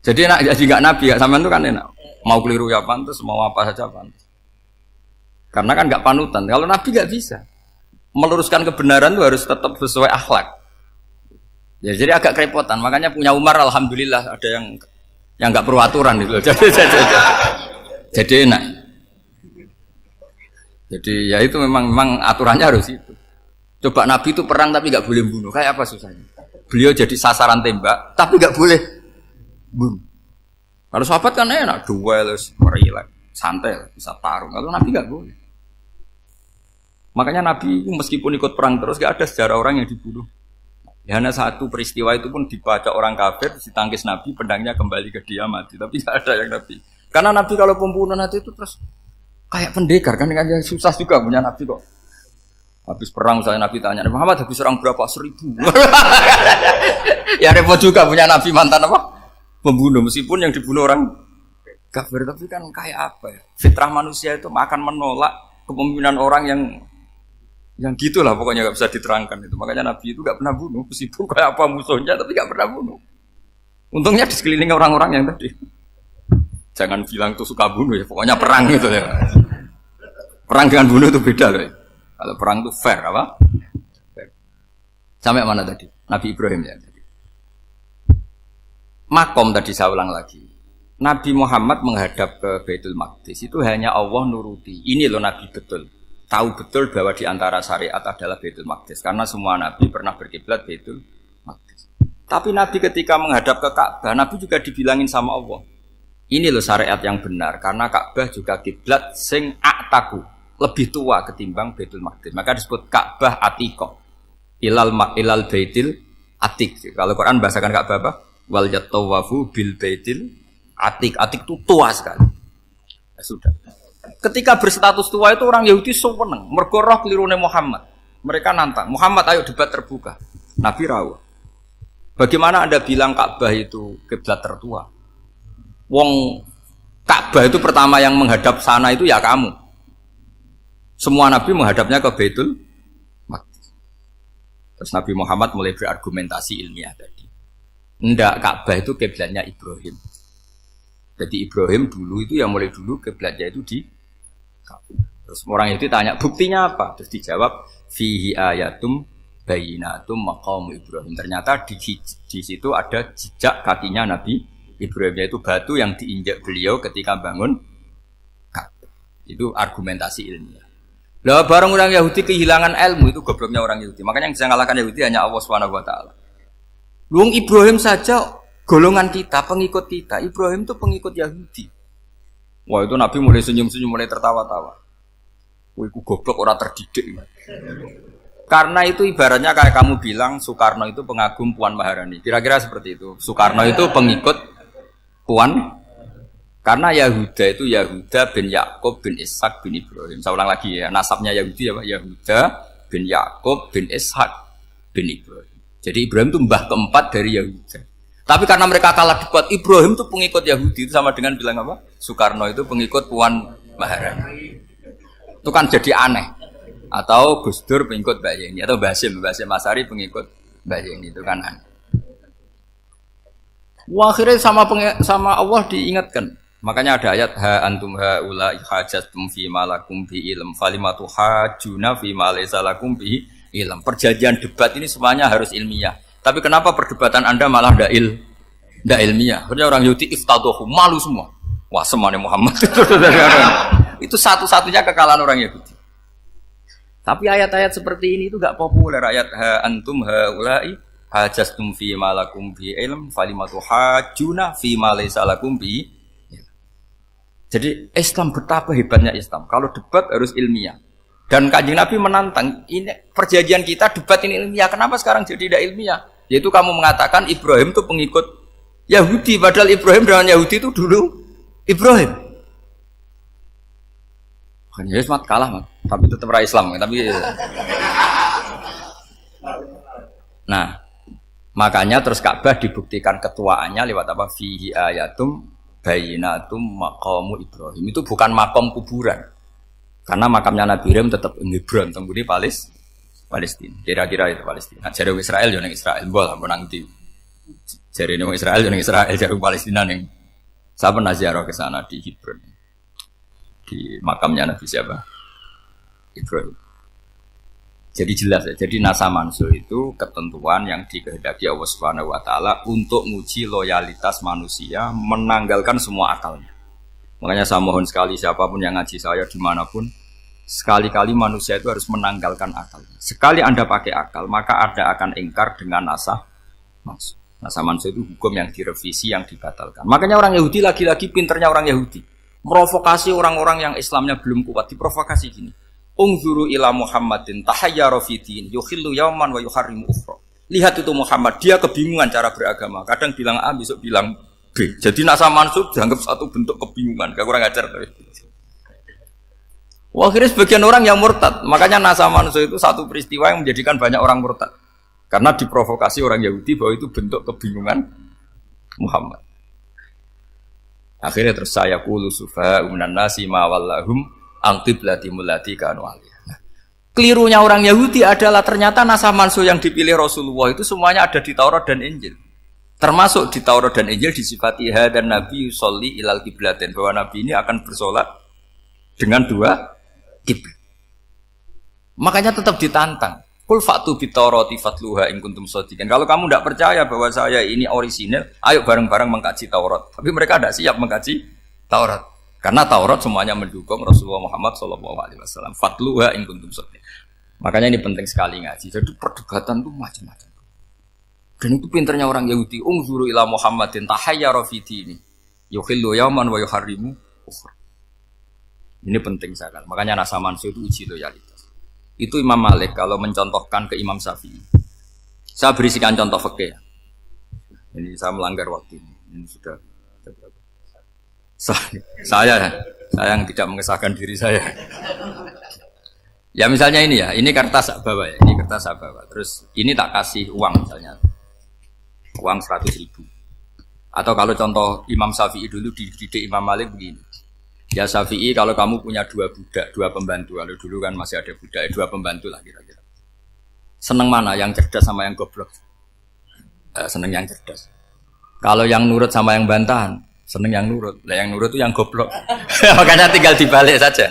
Jadi enggak Nabi ya sampean itu kan enak. Mau keliru ya pantas, mau apa saja pantas. Karena kan nggak panutan. Kalau Nabi nggak bisa meluruskan kebenaran itu harus tetap sesuai akhlak. Ya, jadi agak kerepotan. Makanya punya Umar, alhamdulillah ada yang nggak perlu aturan gitu. Jadi enak. Jadi ya itu memang aturannya harus itu. Coba Nabi itu perang tapi nggak boleh bunuh. Kayak apa susahnya? Beliau jadi sasaran tembak tapi nggak boleh bunuh. Kalau sahabat kan enak, duel, merilek, santai, bisa tarung. Kalau Nabi nggak boleh. Makanya Nabi meskipun ikut perang terus gak ada sejarah orang yang dibunuh. Ya, hanya satu peristiwa itu pun dibaca orang kafir, ditangkis Nabi, pedangnya kembali ke dia mati. Tapi gak ada yang Nabi. Karena Nabi kalau pembunuh nanti itu terus kayak pendekar kan susah juga punya Nabi kok. Habis perang misalnya Nabi tanya, Muhammad habis serang berapa? 1000. Ya repot juga punya Nabi mantan apa? Pembunuh meskipun yang dibunuh orang kafir, tapi kan kayak apa ya? Fitrah manusia itu akan menolak kepemimpinan orang yang gitulah pokoknya nggak bisa diterangkan itu. Makanya Nabi itu nggak pernah bunuh, meskipun kayak apa musuhnya tapi nggak pernah bunuh. Untungnya di sekeliling orang-orang yang tadi. Jangan bilang tuh suka bunuh ya, pokoknya perang gitu ya. Perang dengan bunuh itu beda loh. Kalau perang itu fair apa? Fair. Sampai mana tadi? Nabi Ibrahim ya. Makom tadi saya ulang lagi. Nabi Muhammad menghadap ke Baitul Maqdis itu hanya Allah nuruti. Ini loh Nabi betul. Tahu betul bahwa di antara syariat adalah Baitul Maqdis karena semua Nabi pernah berkiblat Baitul Maqdis. Tapi Nabi ketika menghadap ke Ka'bah, Nabi juga dibilangin sama Allah. Ini loh syariat yang benar karena Ka'bah juga kiblat sing a'taku, lebih tua ketimbang Baitul Maqdis. Maka disebut Ka'bah Atiqah. Ilal Baitil Atiq. Kalau Quran bahasakan Ka'bah apa? Wal yatawafu bil Baitil Atiq. Atiq itu tua sekali. Ya sudah. Ketika berstatus tua itu orang Yahudi seneng, mergo roh kelirune Muhammad. Mereka nantang, Muhammad ayo debat terbuka. Nabi rawuh. Bagaimana Anda bilang Ka'bah itu kiblat tertua? Wong Ka'bah itu pertama yang menghadap sana itu ya kamu. Semua Nabi menghadapnya ke Baitul Maqdis. Terus Nabi Muhammad mulai berargumentasi ilmiah tadi. Enggak, Ka'bah itu kiblatnya Ibrahim. Jadi Ibrahim dulu itu yang mulai dulu kiblatnya itu di Ka'bah. Terus orang itu tanya buktinya apa? Terus dijawab fihi ayatum bayinatum maqam Ibrahim. Ternyata di situ ada jejak kakinya Nabi Ibrahim, yaitu batu yang diinjak beliau ketika bangun Ka'bah. Itu argumentasi ilmiah. Lah bareng orang Yahudi kehilangan ilmu itu gobloknya orang Yahudi. Makanya yang bisa mengalahkan Yahudi hanya Allah Subhanahu wa taala. Luang Ibrahim saja golongan kita, pengikut kita. Ibrahim itu pengikut Yahudi. Wah itu Nabi mulai senyum-senyum, mulai tertawa-tawa. Wah itu goblok, orang terdidik. Karena itu ibaratnya kayak kamu bilang Soekarno itu pengagum Puan Maharani. Kira-kira seperti itu. Soekarno itu pengikut Puan. Karena Yahuda itu Yahuda bin Yakub bin Ishak bin Ibrahim. Saya ulang lagi ya, nasabnya Yahudi apa? Yahuda bin Yakub bin Ishak bin Ibrahim. Jadi Ibrahim itu mbah keempat dari Yahuda. Tapi karena mereka kalah debat, Ibrahim itu pengikut Yahudi, itu sama dengan bilang apa? Soekarno itu pengikut Puan Maharani. Itu kan jadi aneh. Atau Gus Dur pengikut Mbak Yeni, atau Basim Masari pengikut Mbak Yeni, itu kan aneh. Wah, akhirnya sama Allah diingatkan. Makanya ada ayat ha antum haula hajatum fi malakum bi ilm falimatu hajuna fi ma laysa lakum bi ilm. Perjanjian debat ini semuanya harus ilmiah. Tapi kenapa perdebatan Anda malah ndak ilmiah? Karena orang Yahudi iftadohu, malu semua. Wah, semuanya Muhammad. Itu satu-satunya kekalahan orang Yahudi. Tapi ayat-ayat seperti ini itu enggak populer. Ayat ha antum haula'i hajastum fi ma lakum bi ilm falimatu hajuna fi ma laysa lakum bi. Jadi Islam betapa hebatnya Islam. Kalau debat harus ilmiah. Dan Kanjeng Nabi menantang, ini perjanjian kita debat ini ilmiah. Kenapa sekarang jadi tidak ilmiah? Yaitu kamu mengatakan Ibrahim itu pengikut Yahudi, padahal Ibrahim dengan Yahudi itu dulu Ibrahim. Ya semat kalah, Mas. Tapi tetap ra Islam, tapi nah, makanya terus Ka'bah dibuktikan ketuaannya lewat apa? Fihi ayatum bayyinatum maqamu Ibrahim. Itu bukan makam kuburan. Karena makamnya Nabi Ibrahim tetap Hebron, temudi Palestina. Kira-kira itu Palestina. Jare Israel yo ning Israel, mbol ampun nang ndi. Jare ning Israel yo ning Israel, jare Palestina ning saben ziarah ke sana di Hebron. Di makamnya Nabi siapa? Ibrahim. Jadi jelas ya. Jadi nasa mansuh itu ketentuan yang dikehendaki Allah Subhanahu wa taala untuk menguji loyalitas manusia, menanggalkan semua akalnya. Makanya saya mohon sekali siapapun yang ngaji saya dimanapun, sekali-kali manusia itu harus menanggalkan akalnya. Sekali Anda pakai akal, maka Anda akan ingkar dengan nasa mansuh. Nasa mansuh itu hukum yang direvisi, yang dibatalkan. Makanya orang Yahudi lagi-lagi pinternya orang Yahudi. Merovokasi orang-orang yang Islamnya belum kuat, diprovokasi gini. Ungzuru ila Muhammadin tahayyara fi din yukhillu yawman wa yuharrimu ukhra. Lihat itu Muhammad, dia kebingungan cara beragama. Kadang bilang A, besok bilang B. Jadi nasa mansub dianggap satu bentuk kebingungan. Gak kurang ajar tuh. Wah, akhirnya sebagian orang yang murtad. Makanya nasa mansub itu satu peristiwa yang menjadikan banyak orang murtad. Karena diprovokasi orang Yahudi bahwa itu bentuk kebingungan Muhammad. Akhirnya terus saya qulu sufa minan nasi ma wallahum an qiblatimul lati kanu alaiha. Kelirunya orang Yahudi adalah ternyata nasa mansuh yang dipilih Rasulullah itu semuanya ada di Taurat dan Injil. Termasuk di Taurat dan Injil disifati dan Nabi yusolli ilal qiblatin, bahwa Nabi ini akan bersolat dengan dua kiblat. Makanya tetap ditantang. Qul fa'tu bit-taurati fatluha in kuntum shadiqin. Kalau kamu tidak percaya bahwa saya ini orisinil, ayo bareng-bareng mengkaji Taurat. Tapi mereka tidak siap mengkaji Taurat. Karena Taurat semuanya mendukung Rasulullah Muhammad SAW. Fatluha in kuntum shadiqin. Makanya ini penting sekali ngaji. Jadi perdebatan itu macam-macam. Dan itu pinternya orang Yahudi. Ungzuru ila Muhammadin tahayyara fi dini yukhillu yawman wa yuharrimu ukhra. Ini penting sekali. Makanya nasa mansuh itu uji loyalitas. Itu Imam Malik kalau mencontohkan ke Imam Syafi'i. Saya berisikan contoh fikih. Ini saya melanggar waktu ini. Ini sudah saya yang tidak mengesahkan diri saya. Ya misalnya ini ya, ini kertas saya bawa ya, ini kertas saya bawa. Terus ini tak kasih uang misalnya, uang 100.000. Atau kalau contoh Imam Syafi'i dulu dididik Imam Malik begini. Ya Syafi'i, kalau kamu punya dua budak, dua pembantu, kalau dulu kan masih ada budak, dua pembantu lah kira-kira. Seneng mana, yang cerdas sama yang goblok? Seneng yang cerdas. Kalau yang nurut sama yang bantahan, seneng yang nurut. Lah yang nurut itu yang goblok. Makanya tinggal dibalik saja.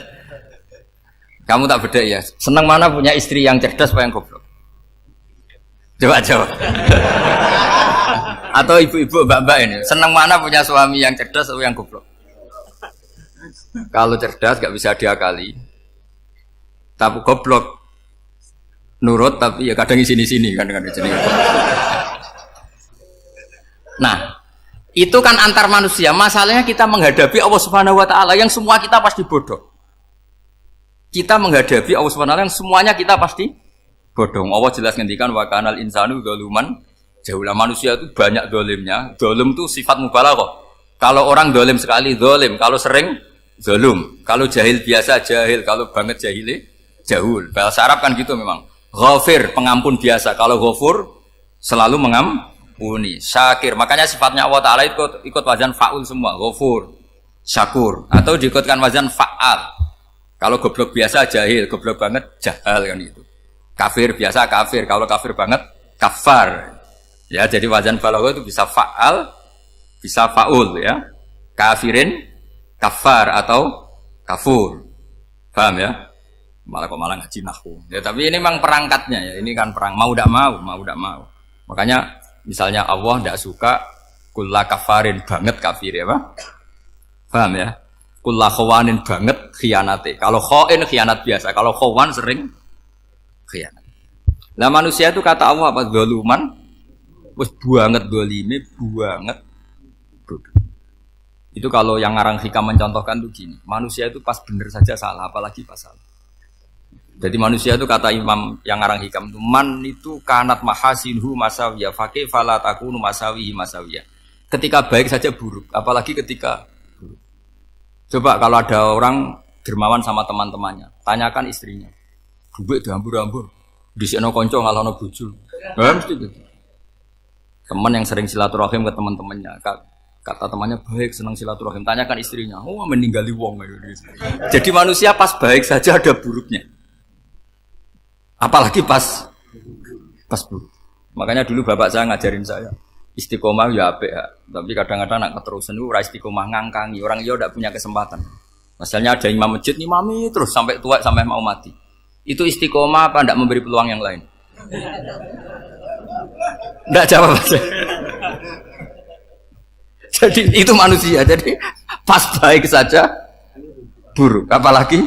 Kamu tak beda ya. Seneng mana punya istri yang cerdas apa yang goblok? Coba jawab. Atau ibu-ibu mbak-mbak ini, seneng mana punya suami yang cerdas atau yang goblok? Kalau cerdas gak bisa diakali, tapi goblok nurut tapi ya kadang sini kan dengan sini. Nah, itu kan antar manusia. Masalahnya kita menghadapi Allah Subhanahu wa taala yang semua kita pasti bodoh. Kita menghadapi Allah Subhanahu wa taala yang semuanya kita pasti bodoh. Allah jelas ngendikan wa kanal insanu dzaluman jahula. Manusia itu banyak dolimnya. Dolim itu sifat mubalaghah. Kalau orang dolim sekali dolim, kalau sering zalum, kalau jahil biasa jahil, kalau banget jahili jahul. Bahasa Arab kan gitu memang. Ghafir, pengampun biasa. Kalau ghafur selalu mengampuni. Syakir, makanya sifatnya Allah Ta'ala ikut wazan fa'ul semua. Ghafur, syakur. Atau diikutkan wazan fa'al. Kalau goblok biasa jahil, goblok banget jahal kan itu. Kafir biasa kafir, kalau kafir banget kafar. Ya, jadi wazan balaghah itu bisa fa'al, bisa fa'ul ya. Kafirin kafar atau kafur, paham ya? Malah ngaji nahwu. Ya tapi ini memang perangkatnya ya. Ini kan perang mau tidak mau. Makanya misalnya Allah tidak suka kulla kafarin banget kafir ya, Pak? Paham ya? Kulla khawanin banget khianate. Kalau khain khianat biasa, kalau khawan sering khianat. Lah manusia itu kata Allah apa? Zaluman, wis banget dolime, banget bodoh. Itu kalau yang ngarang hikam mencontohkan tuh gini, manusia itu pas bener saja salah, apalagi pas salah. Jadi manusia itu kata Imam yang ngarang hikam itu, man itu kanat mahasinhu masawiyah, fakih fala takunu masawihi masawiyah. Ketika baik saja buruk, apalagi ketika buruk. Coba kalau ada orang dermawan sama teman-temannya. Tanyakan istrinya. Duit dihambur-hambur. Disikno kanca ngalono bojo. Mesti gitu. Teman yang sering silaturahim ke teman-temannya. Kata temannya baik, senang silaturahim. Tanyakan istrinya. Oh, meninggali wong. Jadi manusia pas baik saja ada buruknya. Apalagi pas buruk. Makanya dulu bapak saya ngajarin saya istiqomah ya apik ya. Tapi kadang-kadang nak keterusan itu ora istiqomah ngangkangi. Orang dia tidak punya kesempatan. Misalnya ada imam masjid ngimami terus sampai tua sampai mau mati. Itu istiqomah apa tidak memberi peluang yang lain? Tidak jawab aja. Jadi itu manusia. Jadi pas baik saja buruk. Apalagi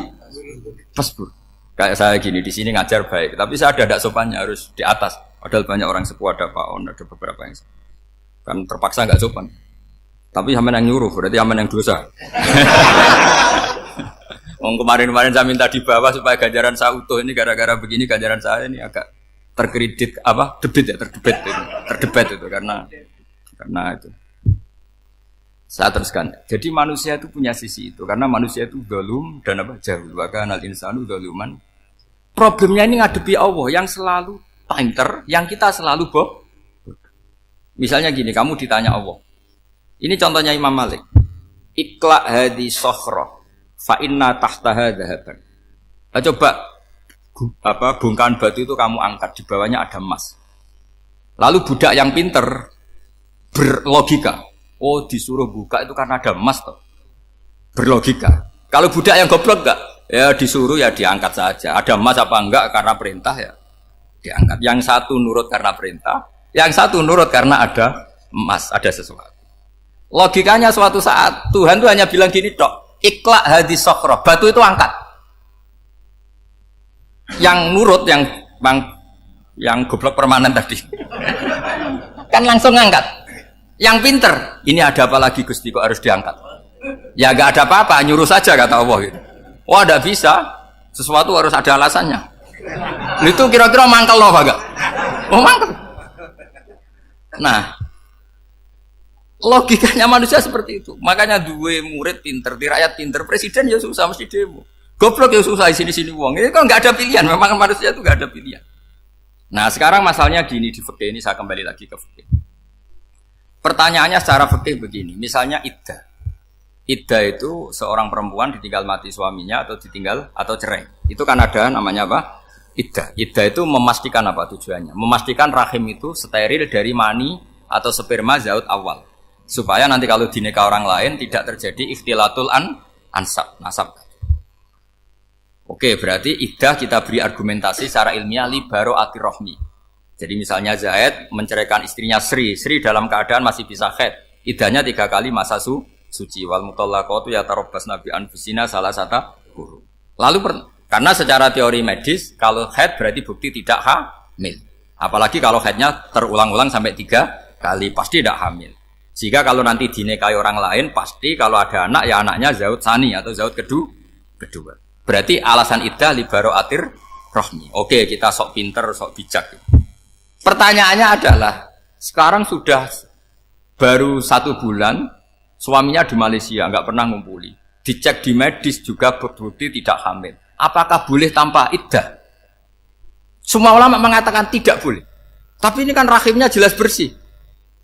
pas buruk. Kayak saya gini di sini ngajar baik, tapi saya ada sopannya harus di atas. Padahal banyak orang sepuh, ada Pak On, ada beberapa yang kan terpaksa nggak sopan. Tapi sampean yang nyuruh, berarti sampean yang dosa. Kemarin saya minta di bawah supaya ganjaran saya utuh, ini gara-gara begini ganjaran saya ini agak terkredit terdebat itu karena itu. Saya teruskan. Jadi manusia itu punya sisi itu karena manusia itu dzalum dan jahul. Wa kanal insanu dzaluman. Problemnya ini ngadepi Allah yang selalu pinter, yang kita selalu bohong. Misalnya gini, kamu ditanya Allah. Ini contohnya Imam Malik. Ikla hadi sokhroh fa inna tahtaha dhahaban. Coba bongkahan batu itu kamu angkat, di bawahnya ada emas. Lalu budak yang pinter berlogika, oh disuruh buka itu karena ada emas toh. Berlogika. Kalau budak yang goblok enggak, ya disuruh ya diangkat saja. Ada emas apa enggak karena perintah ya diangkat. Yang satu nurut karena perintah, yang satu nurut karena ada emas, ada sesuatu. Logikanya suatu saat Tuhan tuh hanya bilang gini tok, ikla hadis sokhroh, batu itu angkat. Yang nurut yang goblok permanen tadi kan langsung ngangkat. Yang pinter, ini ada apa lagi Gusti kok harus diangkat? Ya gak ada apa-apa, nyuruh saja kata Allah gitu. Wah tidak bisa, sesuatu harus ada alasannya. Itu kira-kira mangkel loh agak. Oh mangkel. Nah, logikanya manusia seperti itu. Makanya dua murid pinter, di rakyat pinter, presiden ya susah mesti demo. Goblok ya susah sini wong. Ini kan nggak ada pilihan. Memang manusia itu nggak ada pilihan. Nah sekarang masalahnya gini di fikih ini saya kembali lagi ke fikih. Pertanyaannya secara fikih begini. Misalnya iddah. Iddah itu seorang perempuan ditinggal mati suaminya atau ditinggal atau cerai. Itu kan ada namanya apa? Iddah. Iddah itu memastikan apa tujuannya? Memastikan rahim itu steril dari mani atau sperma zaut awal. Supaya nanti kalau dinikah orang lain tidak terjadi ikhtilatul nasab. Oke, berarti iddah kita beri argumentasi secara ilmiah li baro'ati rohmi. Jadi misalnya Zaid menceraikan istrinya Sri dalam keadaan masih bisa haid. Iddahnya 3 kali masa suci. Wal mutallaqatu yatarabbasna bi anfusina salasata quru. Lalu karena secara teori medis kalau haid berarti bukti tidak hamil. Apalagi kalau haidnya terulang-ulang sampai 3 kali pasti tidak hamil. Jika kalau nanti dinikahi orang lain pasti kalau ada anak ya anaknya zaud sani atau zaud kedua. Berarti alasan iddah li baro'atir rohmi. Oke, kita sok pinter, sok bijak. Pertanyaannya adalah sekarang sudah baru 1 bulan suaminya di Malaysia nggak pernah ngumpuli. Dicek di medis juga berbukti tidak hamil. Apakah boleh tanpa iddah? Semua ulama mengatakan tidak boleh. Tapi ini kan rahimnya jelas bersih.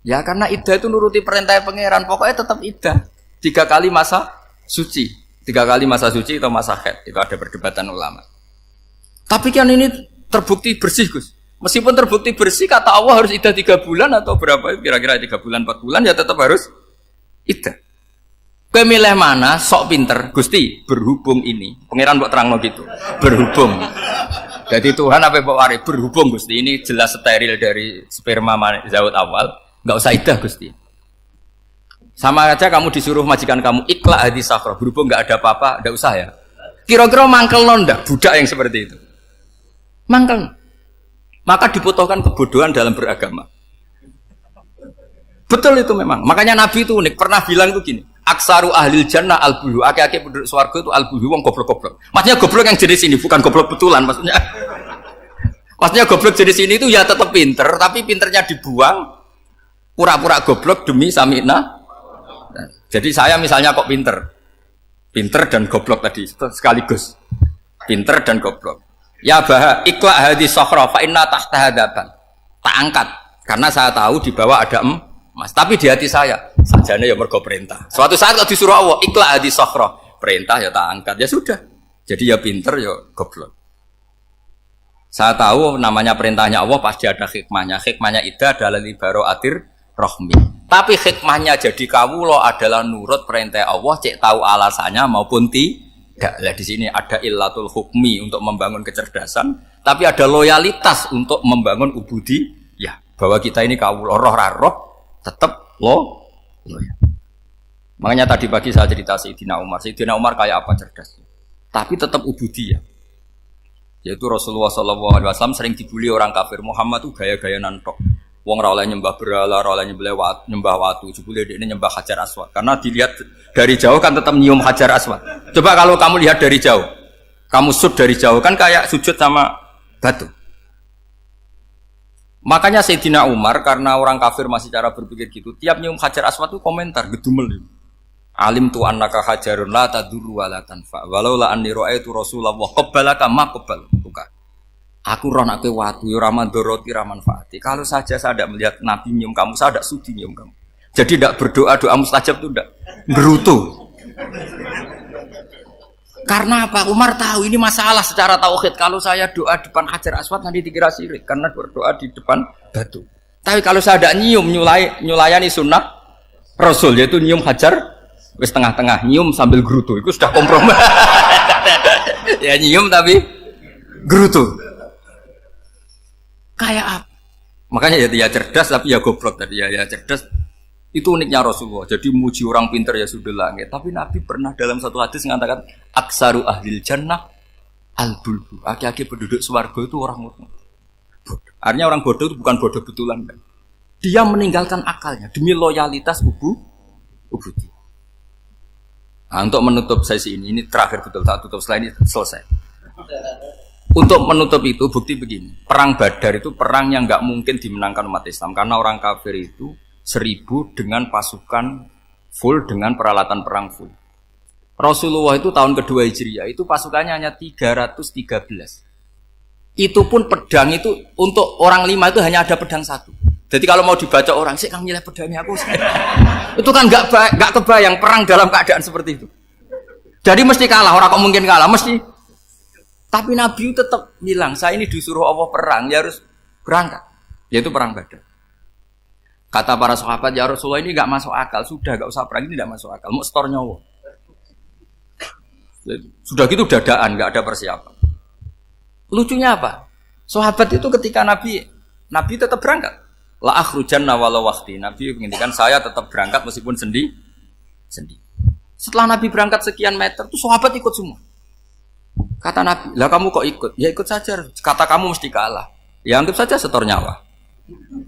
Ya karena iddah itu nuruti perintah pangeran. Pokoknya tetap iddah. 3 kali masa suci. 3 kali masa suci atau masa haid. Itu ada perdebatan ulama. Tapi kan ini terbukti bersih Gus. Meskipun terbukti bersih kata Allah harus iddah 3 bulan atau berapa? Kira-kira 3 bulan 4 bulan ya tetap harus iddah. Kemilih mana sok pinter Gusti berhubung ini. Pangeran mbok terangno gitu. Berhubung. Jadi Tuhan apa mbok wari berhubung Gusti ini jelas steril dari sperma zaut awal, enggak usah iddah Gusti. Sama aja kamu disuruh majikan kamu ikla hadis sakhra berhubung enggak ada apa-apa, enggak usah ya. Kira-kira mangkel ndak budak yang seperti itu. Mangkel. Maka dibutuhkan kebodohan dalam beragama. Betul itu memang. Makanya Nabi itu unik pernah bilang itu gini. Aksaru ahlil jannah al-buhu. Aki-aki penduduk swarga itu al-buhu wong goblok-goblok. Maksudnya goblok yang jenis ini bukan goblok betulan maksudnya. Maksudnya goblok jenis ini itu ya tetap pinter tapi pinternya dibuang pura-pura goblok demi sami'na. Jadi saya misalnya kok pinter. Pinter dan goblok tadi sekaligus. Pinter dan goblok. Ya bah, ikla hadis sokhra fa inna tahta hadapan. Tak angkat karena saya tahu di bawah ada emas. Tapi di hati saya sajane ya mergo perintah. Suatu saat kalau disuruh Allah ikla hadis sokhra, perintah ya tak angkat. Ya sudah. Jadi ya pinter ya goblok. Saya tahu namanya perintahnya Allah pasti ada hikmahnya. Hikmahnya itu adalah libaro atir rohmi. Tapi hikmahnya jadi kawula adalah nurut perintah Allah, cek tahu alasannya maupun tidak. Lah di sini ada illatul hukmi untuk membangun kecerdasan, tapi ada loyalitas untuk membangun ubudi. Ya, bahwa kita ini kawula roh tetap loyal. Makanya tadi pagi saya cerita Sayyidina Umar. Sayyidina Umar kayak apa cerdasnya? Tapi tetap ubudiyah. Yaitu Rasulullah SAW sering dibully orang kafir. Muhammad tuh gaya-gaya nantok. Wong ra oleh nyembah berhala, ra oleh nyembah watu. Jebule ini nyembah Hajar Aswad. Karena dilihat dari jauh kan tetap nyium Hajar Aswad. Coba kalau kamu lihat dari jauh, kamu sujud dari jauh kan kayak sujud sama batu. Makanya Sayyidina Umar karena orang kafir masih cara berpikir gitu, tiap nyium Hajar Aswad itu komentar gedumel. Alim tu annaka hajarun la tadurru wa la tanfa. Walau la anni ra'aitu Rasulullah qabbalaka ma qabbal. Bukan. Aku roh nak kowe watu ya ora mandoroti ra manfaati. Kalau saja saya tidak melihat Nabi nyium kamu, saya tidak sudi nyium kamu. Jadi tidak berdoa doa mustajab itu tidak gerutu. Karena apa? Umar tahu ini masalah secara tauhid. Kalau saya doa depan Hajar Aswad nanti dikira syirik karena berdoa di depan batu. Tapi kalau saya tidak nyium nyulayani sunnah Rasul yaitu nyium Hajar wis tengah-tengah nyium sambil gerutu itu sudah kompromi. Ya nyium tapi gerutu kayak apa? Makanya ya cerdas tapi ya goblok tadi ya cerdas itu uniknya Rasulullah. Jadi muji orang pintar ya sudah langit. Tapi Nabi pernah dalam satu hadis mengatakan aksaru ahlil jannah al-bulbu. Aki-aki penduduk swarga itu orang bodoh. Artinya orang bodoh itu bukan bodoh betulan kan? Dia meninggalkan akalnya demi loyalitas ubudi. Nah, untuk menutup sesi ini terakhir betul tak tutup setelah ini selesai. Untuk menutup itu bukti begini, perang Badar itu perang yang nggak mungkin dimenangkan umat Islam karena orang kafir itu 1000 dengan pasukan full dengan peralatan perang full. Rasulullah itu tahun kedua Hijriah itu pasukannya hanya 313. Itu pun pedang itu untuk orang 5 itu hanya ada pedang 1. Jadi kalau mau dibaca orang sih, kang nilai pedangnya aku. Itu kan nggak kebayang perang dalam keadaan seperti itu. Jadi mesti kalah, orang kok mungkin kalah mesti. Tapi Nabi tetap bilang, saya ini disuruh Allah perang, ya harus berangkat. Yaitu perang Badar. Kata para sahabat, ya Rasulullah ini nggak masuk akal, sudah nggak usah perang ini nggak masuk akal, mau setor nyawa. Sudah gitu dadaan, nggak ada persiapan. Lucunya apa? Sahabat itu ketika Nabi tetap berangkat. La akhrujanna walau waqti. Nabi menginginkan saya tetap berangkat meskipun sendi. Setelah Nabi berangkat sekian meter, tuh sahabat ikut semua. Kata Nabi, lah kamu kok ikut? Ya ikut saja. Kata kamu mesti kalah. Ya anggap saja setor nyawa.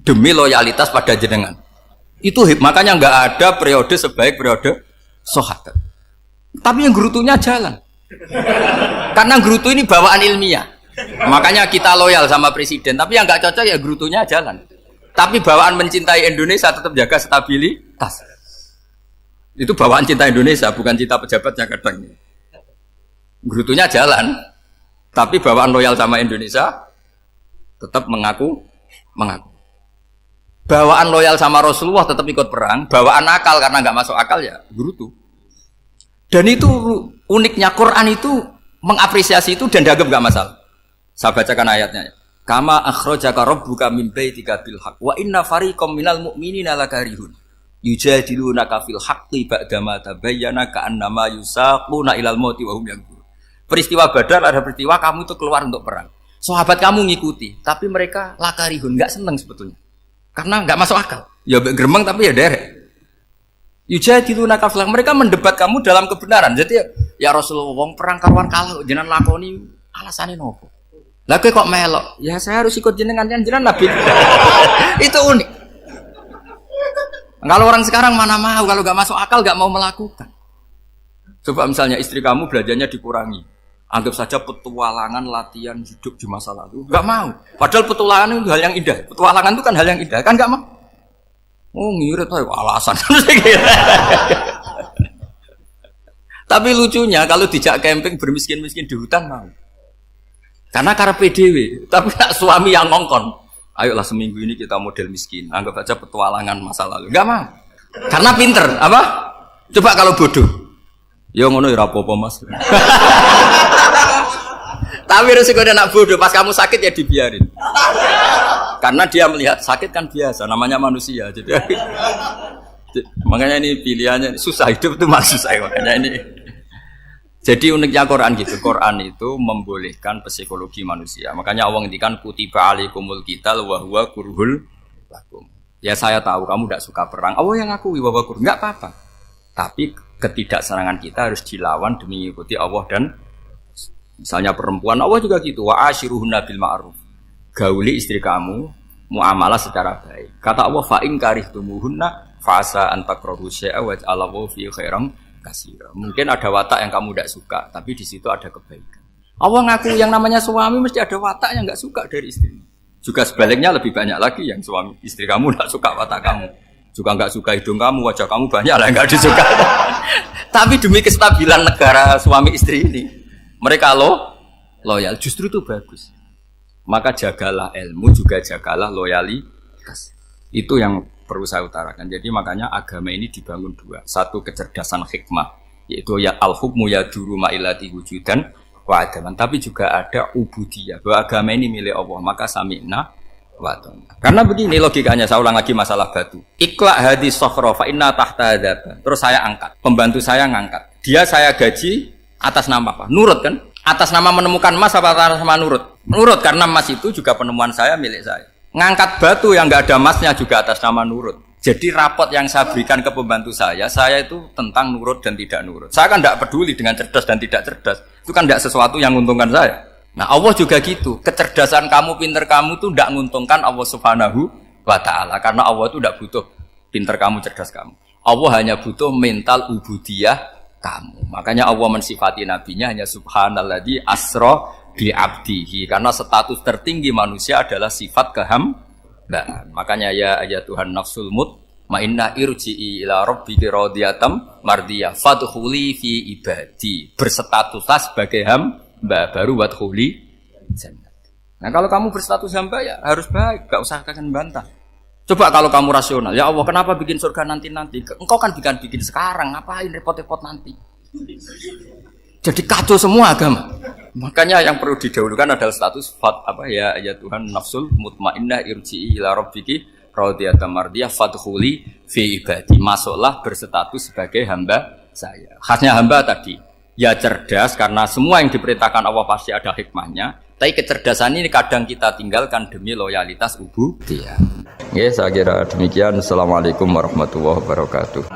Demi loyalitas pada jenengan. Itu makanya nggak ada periode sebaik periode sahabat. Tapi yang gerutunya jalan. Karena gerutu ini bawaan ilmiah. Makanya kita loyal sama presiden. Tapi yang nggak cocok ya gerutunya jalan. Tapi bawaan mencintai Indonesia tetap jaga stabilitas. Itu bawaan cinta Indonesia, bukan cinta pejabatnya kadang. Gerutunya jalan, tapi bawaan loyal sama Indonesia tetap mengaku. Bawaan loyal sama Rasulullah tetap ikut perang, bawaan akal karena nggak masuk akal ya gerutu. Dan itu uniknya Quran itu mengapresiasi itu dan dianggap nggak masalah. Saya bacakan ayatnya. Kama akhrajaka rabbuka min baitika bil haqq wa inna fariqam minal mu'minina lakarihun yujadilunaka fil haqqi ba'dama tabayyana ka'annama yusaquna ilal mauti wa hum yanzurun. Peristiwa Badar ada peristiwa kamu itu keluar untuk perang. Sahabat kamu ngikuti, tapi mereka lakarihun, enggak senang sebetulnya. Karena enggak masuk akal. Ya gremeng tapi ya derek. Yujadilunaka fil haqq, mereka mendebat kamu dalam kebenaran. Jadi ya Rasulullah wong perang karuan kalah jenengan lakoni alasane nopo? Lah kok melok? Ya saya harus ikut jenengan Nabi. Itu unik. Kalau orang sekarang mana mau, kalau nggak masuk akal nggak mau melakukan. Coba misalnya istri kamu belajarnya dikurangi, anggap saja petualangan latihan hidup di masa lalu, nggak mau. Padahal petualangan itu hal yang indah. Petualangan itu kan hal yang indah, kan nggak mau? Oh ngirit tuh alasan. Tapi lucunya kalau dijak camping bermiskin-miskin di hutan mau. Karena karepe dhewe, tapi nak suami yang ngongkon. Ayolah seminggu ini kita model miskin, anggap aja petualangan masa lalu. Enggak mau. Karena pinter, apa? Coba kalau bodoh. Ya ngono ya apa-apa, Mas. Tapi resiko anak bodoh pas kamu sakit ya dibiarin. Karena dia melihat sakit kan biasa, namanya manusia. Jadi makanya ini pilihannya susah, hidup itu masih susah makanya ini. Jadi uniknya Quran gitu, Quran itu membolehkan psikologi manusia. Makanya Allah ngendikan kutiba alaikumul qital wa huwa kurhul lakum. Ya saya tahu kamu tidak suka perang. Allah yang ngakui bahwa kurhul enggak apa-apa. Tapi ketidaksenangan kita harus dilawan demi mengikuti Allah dan misalnya perempuan Allah juga gitu. Wa ashiruhunna bil ma'ruf. Gauli istri kamu muamalah secara baik. Kata Allah fa in karihtumuhunna fa'asa an takrahu syai'a wa ja'alallahu fi khairan katsira. Mungkin ada watak yang kamu tidak suka, tapi di situ ada kebaikan. Allah ngaku yang namanya suami mesti ada watak yang enggak suka dari istrinya. Juga sebaliknya lebih banyak lagi yang suami istri kamu tidak suka watak kamu. Juga enggak suka hidung kamu, wajah kamu banyak lah enggak disuka. Tapi demi kestabilan negara suami istri ini, mereka loyal, justru itu bagus. Maka jagalah ilmu, juga jagalah loyalitas. Itu yang perlu saya utarakan. Jadi makanya agama ini dibangun dua. Satu kecerdasan hikmah, yaitu ya al-hukmu ya duru ma'ilati wujudan wa adaman. Tapi juga ada ubudiyah, bahwa agama ini milik Allah. Maka sami'na wa ata'na. Karena begini logikanya, saya ulang lagi masalah batu. Iqla hadis sokhra fa inna tahta hadaba. Terus saya angkat, pembantu saya ngangkat. Dia saya gaji atas nama apa? Nurut kan? Atas nama menemukan emas apa atas nama nurut? Nurut, karena emas itu juga penemuan saya, milik saya. Ngangkat batu yang enggak ada emasnya juga atas nama nurut. Jadi rapot yang saya berikan ke pembantu saya itu tentang nurut dan tidak nurut. Saya kan tidak peduli dengan cerdas dan tidak cerdas. Itu kan tidak sesuatu yang menguntungkan saya. Nah Allah juga gitu. Kecerdasan kamu, pinter kamu itu tidak menguntungkan Allah Subhanahu wa ta'ala. Karena Allah itu tidak butuh pinter kamu, cerdas kamu. Allah hanya butuh mental ubudiyah kamu. Makanya Allah mensifati nabinya hanya subhanalladzi asra bi abdihi, karena status tertinggi manusia adalah sifat kehambaan. Makanya ya Tuhan nafsul mutmainnah irji'i ila rabbiki radiyatan mardiyah fadkhuli fi ibadi. Berstatuslah sebagai hamba baru wadkhuli jannah. Nah kalau kamu berstatus hamba ya harus baik, enggak usah kalian bantah. Coba kalau kamu rasional, ya Allah kenapa bikin surga nanti-nanti? Engkau kan bikin sekarang, ngapain repot-repot nanti? Jadi kacau semua agama. Makanya yang perlu didahulukan adalah status ya Tuhan nafsul mutmainnah irji'i ila rabbiki radiyatan mardiyah fadkhuli fi ibadi. Masuklah berstatus sebagai hamba saya. Khasnya hamba tadi ya cerdas, karena semua yang diperintahkan Allah pasti ada hikmahnya. Tapi kecerdasan ini kadang kita tinggalkan demi loyalitas ubudiyah. Oke, saya kira demikian. Assalamualaikum warahmatullahi wabarakatuh.